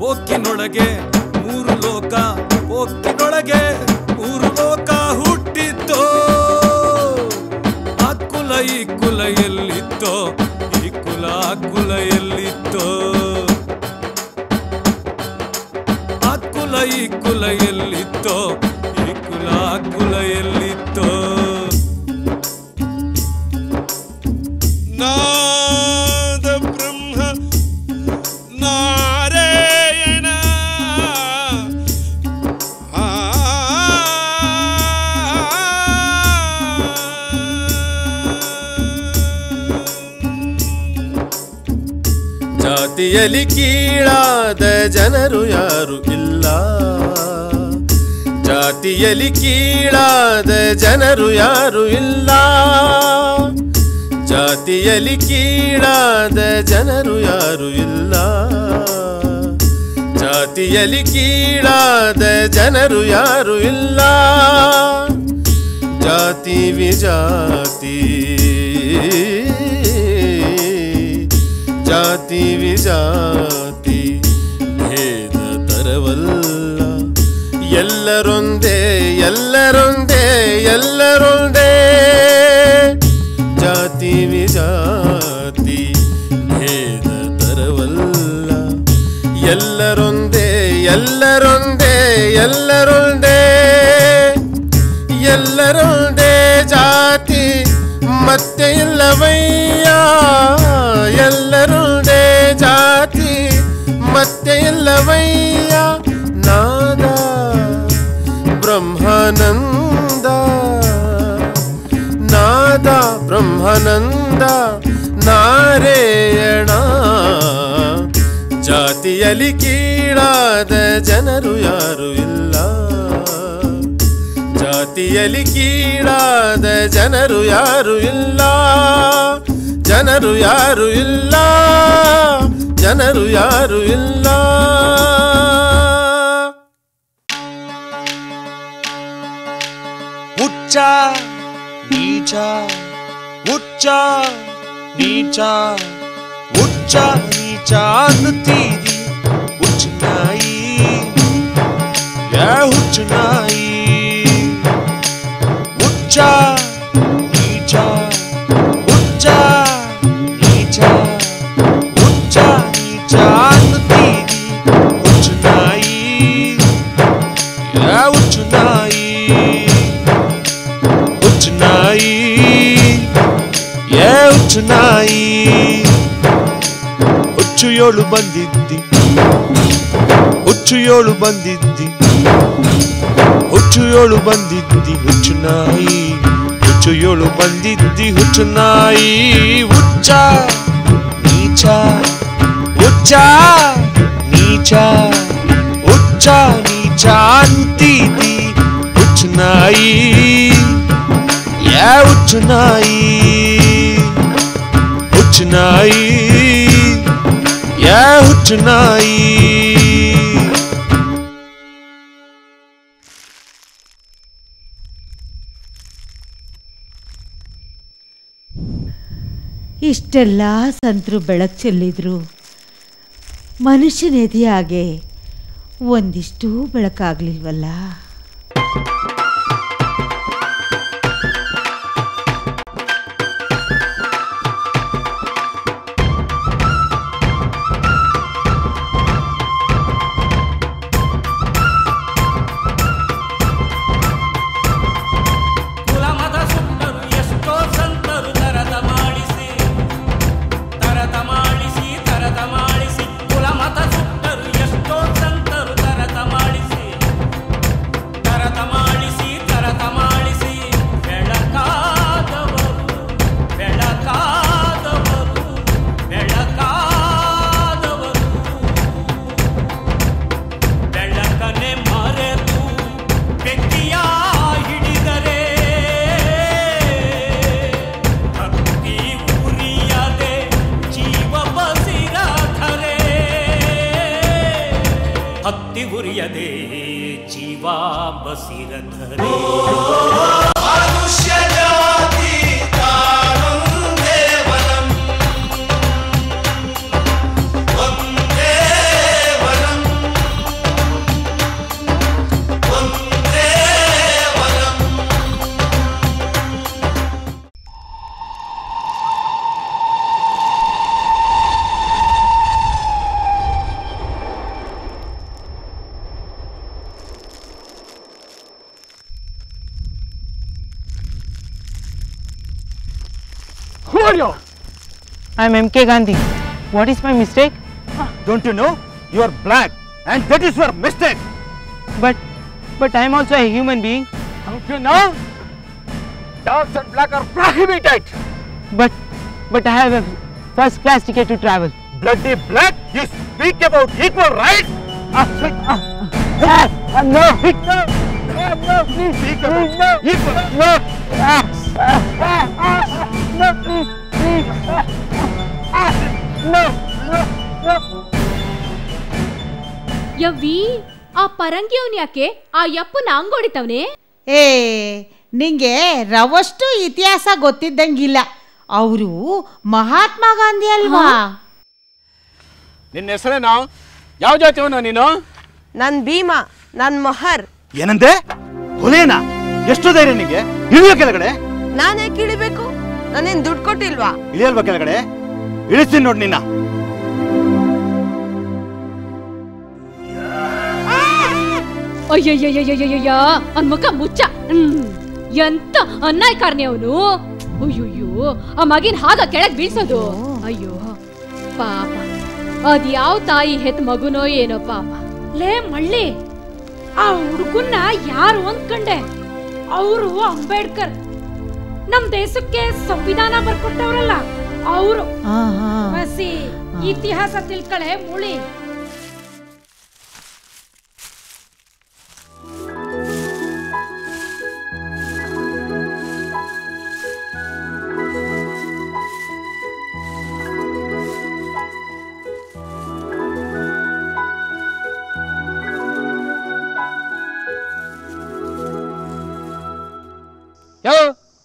ಬೋಕಿನೊಳಗೆ 3 ಲೋಕ, ಬೋಕಿನೊಳಗೆ 3 ಲೋಕ ಹುಟ್ಟಿತ್ತೋ. ಆ ಕುಲ ಈ ಕುಲ ಎಲ್ಲಿತ್ತೋ, ಈ ಕುಲ ಆ ಕುಲ ಎಲ್ಲಿತ್ತೋ. ಆ ಕುಲ ಈ ಕುಲ ಎಲ್ಲಿತ್ತೋ, ಈ ಕುಲ ಆ ಕುಲ ಎಲ್ಲಿತ್ತೋ. ನಾದ ಬ್ರಹ್ಮ ನಾರಾಯಣ ಜಾತಿಯಲ್ಲಿ ಕೀಳಾದ ಜನರು ಯಾರು ಇಲ್ಲ, ಜಾತಿಯಲ್ಲಿ ಕೀಳಾದ ಜನರು ಯಾರು ಇಲ್ಲ, ಜಾತಿಯಲ್ಲಿ ಕೀಳಾದ ಜನರು ಯಾರು ಇಲ್ಲ, ಜಾತಿಯಲ್ಲಿ ಕೀಳಾದ ಜನರು ಯಾರು ಇಲ್ಲ. ಜಾತಿ ವಿಜಾತಿ ಜಾತಿ ವಿಜಾತಿ ಭೇದ ತರವಲ್ಲ, ಎಲ್ಲರೊಂದೇ ಎಲ್ಲರೊಂದೇ ಎಲ್ಲರೊಂದೇ. ಜಾತಿ ವಿಜಾತಿ ಭೇದ ತರವಲ್ಲ, ಎಲ್ಲರೊಂದೇ ಎಲ್ಲರೊಂದೇ ಎಲ್ಲರೊಂದೇ ಎಲ್ಲರೊಂದೇ. ಜಾತಿ ಮತ್ತೆ ಇಲ್ಲವಯ್ಯ, ಎಲ್ಲರೊಂದೇ ಜಾತಿ ಮತ್ತೆ ಇಲ್ಲವಯ್ಯ. ನಾದ ಬ್ರಹ್ಮಾನಂದ ನಾದ ಬ್ರಹ್ಮಾನಂದ ನಾರಾಯಣ. ಜಾತಿಯಲ್ಲಿ ಕೀಳಾದ ಜನರು ಯಾರು ಇಲ್ಲ, ಜಾತಿಯಲ್ಲಿ ಕೀಳಾದ ಜನರು ಯಾರು ಇಲ್ಲ, ಜನರು ಯಾರು ಇಲ್ಲ, ಜನರು ಯಾರು ಇಲ್ಲ. ಉಚ್ಚ ನೀಚ ಉಚ್ಚ ನೀಚ ಉಚ್ಚ ನೀಚ ಅನ್ನುತ್ತೀರಿ ಹುಚ್ಚ ನಾಯಿ, ಹುಚ್ಚ ನಾಯಿ. ಉಚ್ಚ ನೀಚ ಉಚ್ಚ ನೀಚ ಉಚ್ಚ ನೀಚ ಅನ್ನುತ್ತೀರಿ ಹುಚ್ಚ ನಾಯಿ, ಹುಚ್ಚ ನಾಯಿ. ಹುಚ್ಚ ನಾಯಿ ಹುಚ್ಚ ನಾಯಿ. ಹುಚ್ಚು ಏಳು ಬಂದಿದ್ದಿ, ಹುಚ್ಚು ಏಳು ಬಂದಿದ್ದಿ, ಹುಚ್ಚು ಏಳು ಬಂದಿದ್ದಿ ಹುಚ್ಚು ನಾಯಿ, ಹುಚ್ಚು ಏಳು ಬಂದಿದ್ದಿ ಹುಚ್ಚು ನಾಯಿ. ಹುಚ್ಚ ನೀಚ ಹುಚ್ಚ ನೀಚ ಹುಚ್ಚ ನೀಚ ಅಂತಿದ್ದಿ ಹುಚ್ಚು ನಾಯಿ, ಹುಚ್ಚು ನಾಯಿ. ಹುಚ್ಚು ನಾಯಿ ಹುಚ್ಚು ನಾಯಿ. ಇಷ್ಟೆಲ್ಲ ಸಂತರು ಬೆಳಕು ಚೆಲ್ಲಿದ್ರು ಮನುಷ್ಯನೆದೆಯಾಗೆ ಒಂದಿಷ್ಟು ಬೆಳಕಾಗ್ಲಿಲ್ವಲ್ಲ. ಭಕ್ತಿ ಉರಿಯದೆ ಜೀವ ಬಸಿರಧರೆ. ಮನುಷ್ಯ ಜಾತಿ ತಾನೊಂದೇ ವನಂ, ಒಂದೇ ವನಂ, ಒಂದೇ ವನಂ. I am MK Gandhi. What is my mistake? Don't you know? You are black and that is your mistake. But I am also a human being. Don't you know? Dogs and black are prohibited. But I have a first class ticket to travel. Bloody black? You speak about equal rights? No, please, please, no, equal. no, no, please, no. ಯವ್ವಿ ಆ ಪರಂಗಿ ಅವನ್ ಯಾಕೆ ಆ ಯಪ್ಪನ ಅಂಗೋಡಿತವನೆ? ಏ ನಿಂಗೆ ರವಷ್ಟು ಇತಿಹಾಸ ಗೊತ್ತಿದ್ದಂಗಿಲ್ಲ. ಅವರು ಮಹಾತ್ಮ ಗಾಂಧಿ ಅಲ್ವಾ? ನಿನ್ನ ಹೆಸರೇನಾ? ಯಾವ ಜಾತಿಯವನು ನೀನು? ನನ್ ಭೀಮಾ, ನನ್ ಮೊಹರ್. ಏನಂದೆ? ಹುಲಿನಾ? ಎಷ್ಟು ಧೈರ್ಯ ನಿಂಗೆ? ಇಳಿಯೋ ಕೆಳಗಡೆ. ನಾನೇ ಇಳಿಬೇಕು? ನಾನೇನ್ ದುಡ್ಡು ಕೊಟ್ಟಿಲ್ವಾ? ಇಳಿಯಲ್ವಾ ಕೆಳಗಡೆ? ಇಳಿಸ್ತೀನಿ ನೋಡಿ ನಿನ್ನ. ಅಯ್ಯಯ್ಯಯ್ಯಯ್ಯಯ್ಯ ಅವನ್ ಮುಖ ಮುಚ್ಚ. ಎಂತ ಅನ್ನಾಯ್ಕಾರ್ನಿ ಅವನು. ಅಯ್ಯಯ್ಯೋ ಆ ಮಗಿನ ಹಾಗ ಕೆಳಗ್ ಬೀಳ್ಸೋದು. ಅಯ್ಯೋ ಪಾಪ, ಅದ್ ಯಾವ ತಾಯಿ ಹೆತ್ ಮಗುನೋ ಏನೋ ಪಾಪ. ಲೇ ಮಳ್ಳಿ, ಆ ಹುಡುಗನ್ನ ಯಾರು ಅಂದ್ಕಂಡೆ? ಅವರು ಅಂಬೇಡ್ಕರ್, ನಮ್ ದೇಶಕ್ಕೆ ಸಂವಿಧಾನ ಬರ್ಕೊಟ್ಟವ್ರಲ್ಲ ಅವರು. ಬಸಿ ಇತಿಹಾಸ ತಿಳ್ಕಳೆ ಮುಳಿ.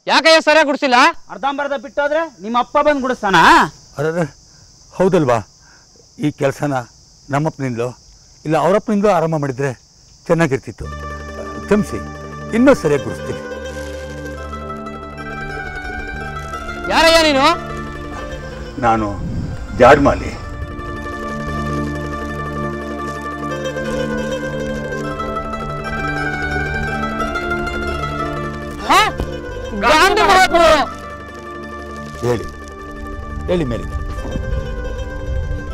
ಯಾಕಯ್ಯ ಸರಿಯಾಗಿ ಗುಡಿಸಿಲ್ಲ? ಅರ್ಧಂಬರ್ಧ ಬಿಟ್ಟೋದ್ರೆ ನಿಮ್ಮ ಅಪ್ಪ ಬಂದು ಗುಡಿಸ್ತಾನ? ಅರೆ ಹೌದಲ್ವಾ? ಈ ಕೆಲಸನ ನಮ್ಮಪ್ಪನಿಂದಲೋ ಇಲ್ಲ ಅವರಪ್ಪನಿಂದಲೋ ಆರಂಭ ಮಾಡಿದರೆ ಚೆನ್ನಾಗಿರ್ತಿತ್ತು. ಕ್ಷಮಿಸಿ, ಇನ್ನೂ ಸರಿಯಾಗಿ ಗುಡಿಸ್ತೀನಿ. ಯಾರಯ್ಯ ನೀನು? ನಾನು ಜಾಡ್ಮಾಲಿ. ಹೇಳಿ ಹೇಳಿ ಮೇಲೆ.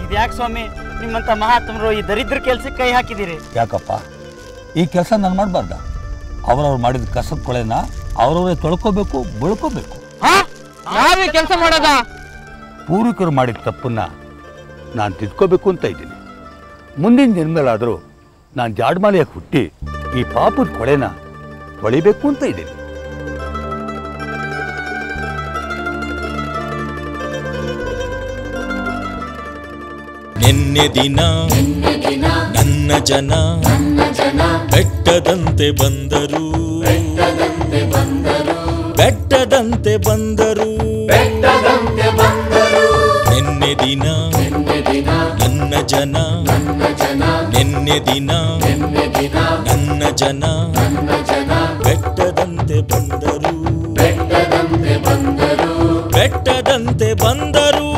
ಇದ್ಯಾಕೆ ಸ್ವಾಮಿ ನಿಮ್ಮಂತ ಮಹಾತ್ಮರು ಈ ದರಿದ್ರ ಕೆಲ್ಸಕ್ಕೆ ಕೈ ಹಾಕಿದ್ದೀರಿ? ಯಾಕಪ್ಪ ಈ ಕೆಲಸ ನಾನು ಮಾಡಬಾರ್ದ? ಅವರವ್ರು ಮಾಡಿದ ಕಸದ ಕೊಳೆನ ಅವರವರೇ ತೊಳ್ಕೋಬೇಕು, ಬಳ್ಕೋಬೇಕು. ಯಾರು ಕೆಲಸ ಮಾಡೋದ? ಪೂರ್ವಿಕರು ಮಾಡಿದ ತಪ್ಪನ್ನ ನಾನು ತಿದ್ಕೋಬೇಕು ಅಂತ ಇದ್ದೀನಿ. ಮುಂದಿನ ಜನ್ಮೇಲಾದರೂ ನಾನು ಜಾಡ್ಮಾಲಿಯಾಗಿ ಹುಟ್ಟಿ ಈ ಪಾಪದ ಕೊಳೆನ ತೊಳಿಬೇಕು ಅಂತ ಇದ್ದೀನಿ. ನಿನ್ನೆ ದಿನ ನನ್ನ ಜನ ಬೆಟ್ಟದಂತೆ ಬಂದರು, ಬೆಟ್ಟದಂತೆ ಬಂದರು. ನಿನ್ನೆ ದಿನ ನನ್ನ ಜನ, ನಿನ್ನೆ ದಿನ ನನ್ನ ಜನ ಬೆಟ್ಟದಂತೆ ಬಂದರು, ಬೆಟ್ಟದಂತೆ ಬಂದರು.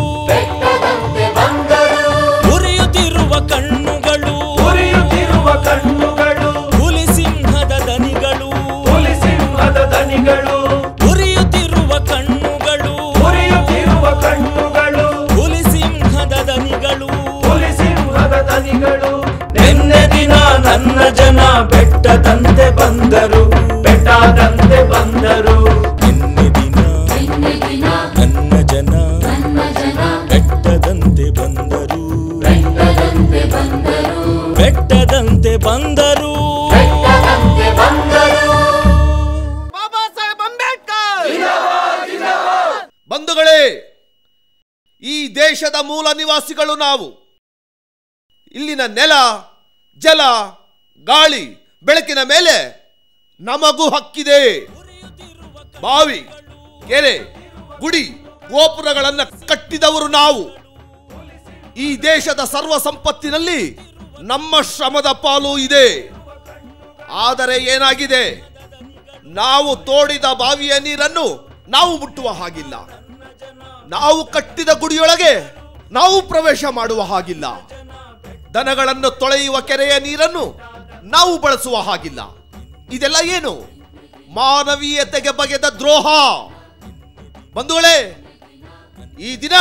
ಉರಿಯುತ್ತಿರುವ ಕಣ್ಣುಗಳು, ಉರಿಯುತ್ತಿರುವ ಕಣ್ಣುಗಳು, ಹುಲಿ ಸಿಂಹದ ದನಿಗಳು, ಹುಲಿ ಸಿಂಹದ ದನಿಗಳು. ಉರಿಯುತ್ತಿರುವ ಕಣ್ಣುಗಳು, ಉರಿಯುತ್ತಿರುವ ಕಣ್ಣುಗಳು, ಹುಲಿ ಸಿಂಹದ ದನಿಗಳು, ಹುಲಿ ಸಿಂಹದ ದನಿಗಳು. ನಿನ್ನೆ ದಿನ ನನ್ನ ಜನ ಬೆಟ್ಟದಂತೆ ಬಂದರು, ಬೆಟ್ಟದಂತೆ ಬಂದರು. ನಿನ್ನೆ ದಿನ ನನ್ನ ಜನ ಬೆಟ್ಟದಂತೆ ಬಂದರು, ಬೆಟ್ಟದಂತೆ ಬಂದರು. ಬಂಧುಗಳೇ, ಈ ದೇಶದ ಮೂಲ ನಿವಾಸಿಗಳು ನಾವು. ಇಲ್ಲಿನ ನೆಲ, ಜಲ, ಗಾಳಿ, ಬೆಳಕಿನ ಮೇಲೆ ನಮಗೂ ಹಕ್ಕಿದೆ. ಬಾವಿ, ಕೆರೆ, ಗುಡಿ, ಗೋಪುರಗಳನ್ನು ಕಟ್ಟಿದವರು ನಾವು. ಈ ದೇಶದ ಸರ್ವ ಸಂಪತ್ತಿನಲ್ಲಿ ನಮ್ಮ ಶ್ರಮದ ಪಾಲು ಇದೆ. ಆದರೆ ಏನಾಗಿದೆ? ನಾವು ತೋಡಿದ ಬಾವಿಯ ನೀರನ್ನು ನಾವು ಮುಟ್ಟುವ ಹಾಗಿಲ್ಲ, ನಾವು ಕಟ್ಟಿದ ಗುಡಿಯೊಳಗೆ ನಾವು ಪ್ರವೇಶ ಮಾಡುವ ಹಾಗಿಲ್ಲ, ದನಗಳನ್ನು ತೊಳೆಯುವ ಕೆರೆಯ ನೀರನ್ನು ನಾವು ಬಳಸುವ ಹಾಗಿಲ್ಲ. ಇದೆಲ್ಲ ಏನು? ಮಾನವೀಯತೆಗೆ ಬಗೆದ ದ್ರೋಹ. ಬಂಧುಗಳೇ, ಈ ದಿನ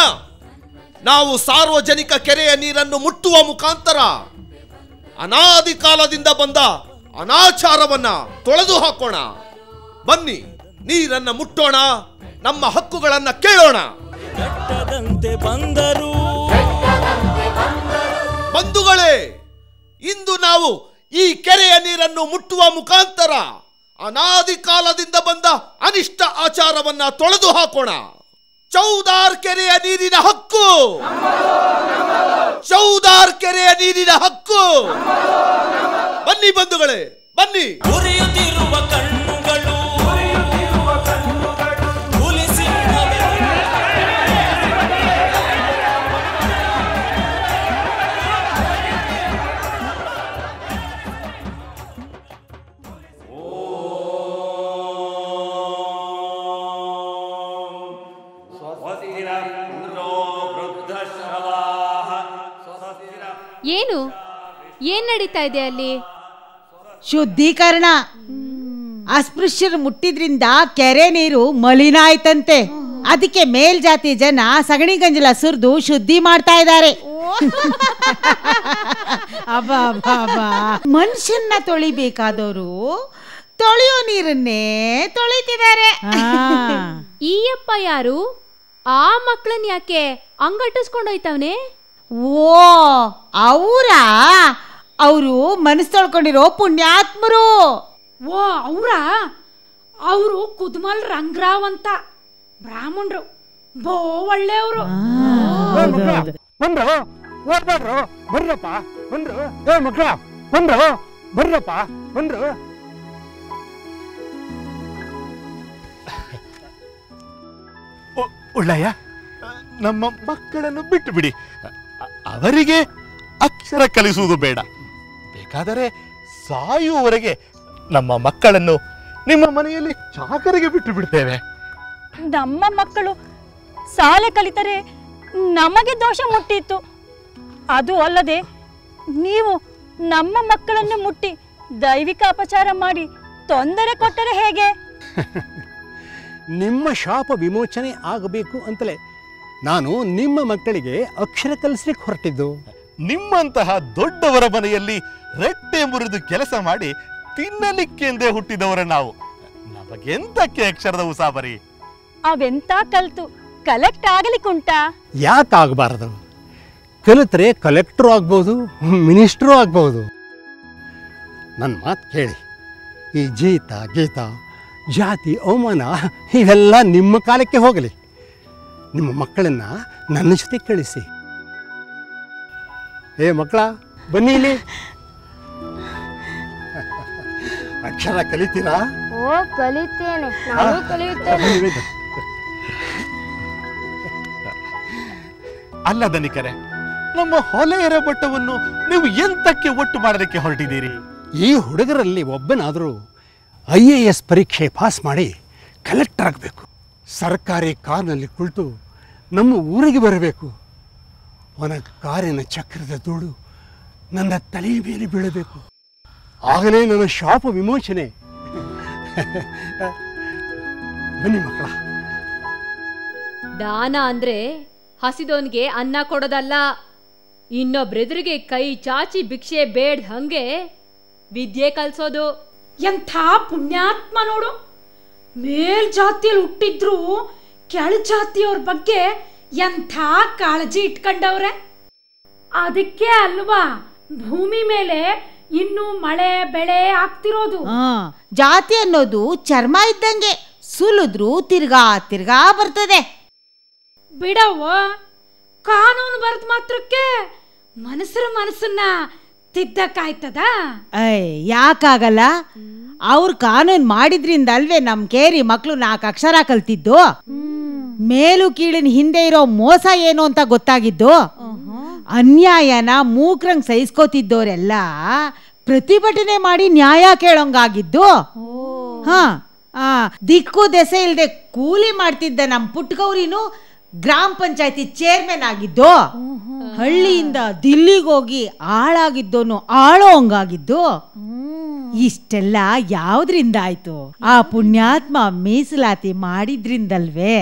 ನಾವು ಸಾರ್ವಜನಿಕ ಕೆರೆಯ ನೀರನ್ನು ಮುಟ್ಟುವ ಮುಖಾಂತರ ಅನಾದಿ ಕಾಲದಿಂದ ಬಂದ ಅನಾಚಾರವನ್ನ ತೊಳೆದು ಹಾಕೋಣ. ಬನ್ನಿ, ನೀರನ್ನ ಮುಟ್ಟೋಣ, ನಮ್ಮ ಹಕ್ಕುಗಳನ್ನ ಕೇಳೋಣ. ಬಂಧುಗಳೇ, ಇಂದು ನಾವು ಈ ಕೆರೆಯ ನೀರನ್ನು ಮುಟ್ಟುವ ಮುಖಾಂತರ ಅನಾದಿ ಕಾಲದಿಂದ ಬಂದ ಅನಿಷ್ಟ ಆಚಾರವನ್ನ ತೊಳೆದು ಹಾಕೋಣ. ಚೌದಾರ್ ಕೆರೆಯ ನೀರಿನ ಹಕ್ಕು, ಚೌದಾರ್ ಕೆರೆಯ ನೀರಿನ ಹಕ್ಕು. ಬನ್ನಿ ಬಂಧುಗಳೇ, ಬನ್ನಿ. ಉರಿಯುತ್ತಿರುವ ಕಣ್ಣುಗಳು, ಏನು ಏನ್ ನಡೀತಾ ಇದೆ ಅಲ್ಲಿ? ಶುದ್ಧೀಕರಣ. ಅಸ್ಪೃಶ್ಯರು ಮುಟ್ಟಿದ್ರಿಂದ ಕೆರೆ ನೀರು ಮಲಿನ ಆಯ್ತಂತೆ. ಅದಕ್ಕೆ ಮೇಲ್ಜಾತಿ ಜನ ಸಗಣಿ ಗಂಜಲ ಸುರಿದು ಶುದ್ಧಿ ಮಾಡ್ತಾ ಇದ್ದಾರೆ. ಮನುಷ್ಯನ್ನ ತೊಳಿಬೇಕಾದವರು ತೊಳೆಯೋ ನೀರನ್ನೇ ತೊಳಿತಿದ್ದಾರೆ. ಈ ಅಪ್ಪ ಯಾರು? ಆ ಮಕ್ಕಳನ್ನ ಯಾಕೆ ಅಂಗಟ್ಟಿಸ್ಕೊಂಡೋಯ್ತವನೆ? ಓ, ಅವರು ಮನಸ್ಸು ತೊಳ್ಕೊಂಡಿರೋ ಪುಣ್ಯಾತ್ಮರು. ಓ, ಅವರು ಕುದ್ಮಲ್ ರಂಗರಾವ್ ಅಂತ ಬ್ರಾಹ್ಮಣರು, ಬೋ ಒಳ್ಳೆಯವರು. ಬಂದ್ರು ಓದ್ಬೇಡ್ರು, ಬರ್ರಪ್ಪ ಬಂದ್ರು. ಏ ಮಕ್ಕಳ ಬಂದ್ರು, ಬರ್ರಪ್ಪ ಬಂದ್ರು. ಒಳ್ಳೆಯ, ನಮ್ಮ ಮಕ್ಕಳನ್ನು ಬಿಟ್ಟು ಬಿಡಿ. ಅವರಿಗೆ ಅಕ್ಷರ ಕಲಿಸುವುದು ಬೇಡ. ಬೇಕಾದರೆ ಸಾಯುವವರೆಗೆ ನಮ್ಮ ಮಕ್ಕಳನ್ನು ನಿಮ್ಮ ಮನೆಯಲ್ಲಿ ಚಾಕರಿಗೆ ಬಿಟ್ಟು ಬಿಡ್ತೇವೆ. ನಮ್ಮ ಮಕ್ಕಳು ಶಾಲೆ ಕಲಿತರೆ ನಮಗೆ ದೋಷ ಮುಟ್ಟಿತ್ತು. ಅದು ಅಲ್ಲದೆ ನೀವು ನಮ್ಮ ಮಕ್ಕಳನ್ನು ಮುಟ್ಟಿ ದೈವಿಕ ಅಪಚಾರ ಮಾಡಿ ತೊಂದರೆ ಕೊಟ್ಟರೆ ಹೇಗೆ? ನಿಮ್ಮ ಶಾಪ ವಿಮೋಚನೆ ಆಗಬೇಕು ಅಂತಲೇ ನಾನು ನಿಮ್ಮ ಮಕ್ಕಳಿಗೆ ಅಕ್ಷರ ಕಲಿಸ್ಲಿಕ್ಕೆ ಹೊರಟಿದ್ದು. ನಿಮ್ಮಂತಹ ದೊಡ್ಡವರ ಮನೆಯಲ್ಲಿ ರೆಟ್ಟೆ ಮುರಿದು ಕೆಲಸ ಮಾಡಿ ತಿನ್ನಲಿಕ್ಕೆಂದೇ ಹುಟ್ಟಿದವರ ನಾವು. ನಮಗೆಂತಕ್ಕೆ ಅಕ್ಷರದ ಉಸಾಬರಿ? ಅವೆಂತ ಕಲ್ತು ಕಲೆಕ್ಟ್ ಆಗಲಿಕ್ಕುಂಟಾ? ಯಾಕಾಗಬಾರದು? ಕಲಿತರೆ ಕಲೆಕ್ಟರು ಆಗ್ಬೋದು, ಮಿನಿಸ್ಟ್ರು ಆಗ್ಬೋದು. ನನ್ನ ಮಾತು ಕೇಳಿ. ಈ ಜೀತ ಗೀತ, ಜಾತಿ ಅವಮಾನ ಇವೆಲ್ಲ ನಿಮ್ಮ ಕಾಲಕ್ಕೆ ಹೋಗಲಿ. ನಿಮ್ಮ ಮಕ್ಕಳನ್ನ ನನ್ನ ಜೊತೆ ಕಳಿಸಿ. ಏ ಮಕ್ಕಳ, ಬನ್ನಿ ಇಲ್ಲಿ. ಅಕ್ಷರ ಕಲಿತೀರಾ? ಓ, ಕಲಿತೇನೆ. ನಾನು ಕಲಿಯುತ್ತೇನೆ. ಅಲ್ಲ ಧನಿಕರೇ, ನಮ್ಮ ಹೊಲೆಯರ ಬಟ್ಟವನ್ನು ನೀವು ಎಂತಕ್ಕೆ ಒಟ್ಟು ಮಾಡಲಿಕ್ಕೆ ಹೊರಟಿದ್ದೀರಿ? ಈ ಹುಡುಗರಲ್ಲಿ ಒಬ್ಬನಾದರೂ IAS ಪರೀಕ್ಷೆ ಪಾಸ್ ಮಾಡಿ ಕಲೆಕ್ಟರ್ ಆಗಬೇಕು. ಸರ್ಕಾರಿ ಕಾರ್ನಲ್ಲಿ ಕುಳಿತು ನಮ್ಮ ಊರಿಗೆ ಬರಬೇಕು. ಅವನ ಕಾರಿನ ಚಕ್ರದ ಧೂಳು ನನ್ನ ತಲೆಯ ಮೇಲೆ ಬೀಳಬೇಕು. ಆಗಲೇ ನನ್ನ ಶಾಪ ವಿಮೋಚನೆ. ಬನ್ನಿ ಮಕ್ಕಳ. ದಾನ ಅಂದ್ರೆ ಹಸಿದವನಿಗೆ ಅನ್ನ ಕೊಡೋದಲ್ಲ, ಇನ್ನೊಬ್ರೆದುರಿಗೆ ಕೈ ಚಾಚಿ ಭಿಕ್ಷೆ ಬೇಡ್ದ ಹಂಗೆ ವಿದ್ಯೆ ಕಲ್ಸೋದು. ಎಂಥ ಪುಣ್ಯಾತ್ಮ ನೋಡು. ಮೇಲ್ಜಾತಿಯಲ್ಲಿ ಹುಟ್ಟಿದ್ರು ಕೆಳ ಜಾತಿಯವ್ರ ಬಗ್ಗೆ ಎಂಥ ಕಾಳಜಿ ಇಟ್ಕೊಂಡವ್ರೆ. ಅದಕ್ಕೆ ಅಲ್ವಾ ಭೂಮಿ ಮೇಲೆ ಇನ್ನು ಮಳೆ ಬೆಳೆ ಆಗ್ತಿರೋದು. ಜಾತಿ ಅನ್ನೋದು ಚರ್ಮ ಇದ್ದಂಗೆ, ಸುಲಿದ್ರು ತಿರ್ಗಾ ತಿರ್ಗಾ ಬರ್ತದೆ. ಬಿಡವ್ವ, ಕಾನೂನು ಬರೆದ ಮಾತ್ರಕ್ಕೆ ಮನಸ್ಸನ್ನ ತಿದ್ದಕ್ಕಾಯ್ತದ? ಯಾಕಾಗಲ್ಲ? ಅವ್ರು ಕಾನೂನು ಮಾಡಿದ್ರಿಂದ ಅಲ್ವೇ ನಮ್ ಕೇರಿ ಮಕ್ಳು 4 ಅಕ್ಷರ ಕಲ್ತಿದ್ದು. ಮೇಲು ಕೀಳಿನ ಹಿಂದೆ ಇರೋ ಮೋಸ ಏನು ಅಂತ ಗೊತ್ತಾಗಿದ್ದು. ಅನ್ಯಾಯನ ಮೂಕ್ರಂಗ್ ಸಹಿಸ್ಕೋತಿದ್ದೋರೆಲ್ಲ ಪ್ರತಿಭಟನೆ ಮಾಡಿ ನ್ಯಾಯ ಕೇಳೋಂಗಾಗಿದ್ದು. ದಿಕ್ಕು ದೆಸೆ ಇಲ್ದೆ ಕೂಲಿ ಮಾಡ್ತಿದ್ದ ನಮ್ ಪುಟ್ಗೌರಿನು ಗ್ರಾಮ ಪಂಚಾಯತಿ ಚೇರ್ಮನ್ ಆಗಿದ್ದು. ಹಳ್ಳಿಯಿಂದ ದಿಲ್ಲಿಗೆ ಹೋಗಿ ಆಳಾಗಿದ್ದೋನು ಆಳೋ ಹಂಗಾಗಿದ್ದು. ಇಷ್ಟೆಲ್ಲ ಯಾವ್ದ್ರಿಂದ ಆಯ್ತು? ಆ ಪುಣ್ಯಾತ್ಮ ಮೀಸಲಾತಿ ಮಾಡಿದ್ರಿಂದಲ್ವೇ.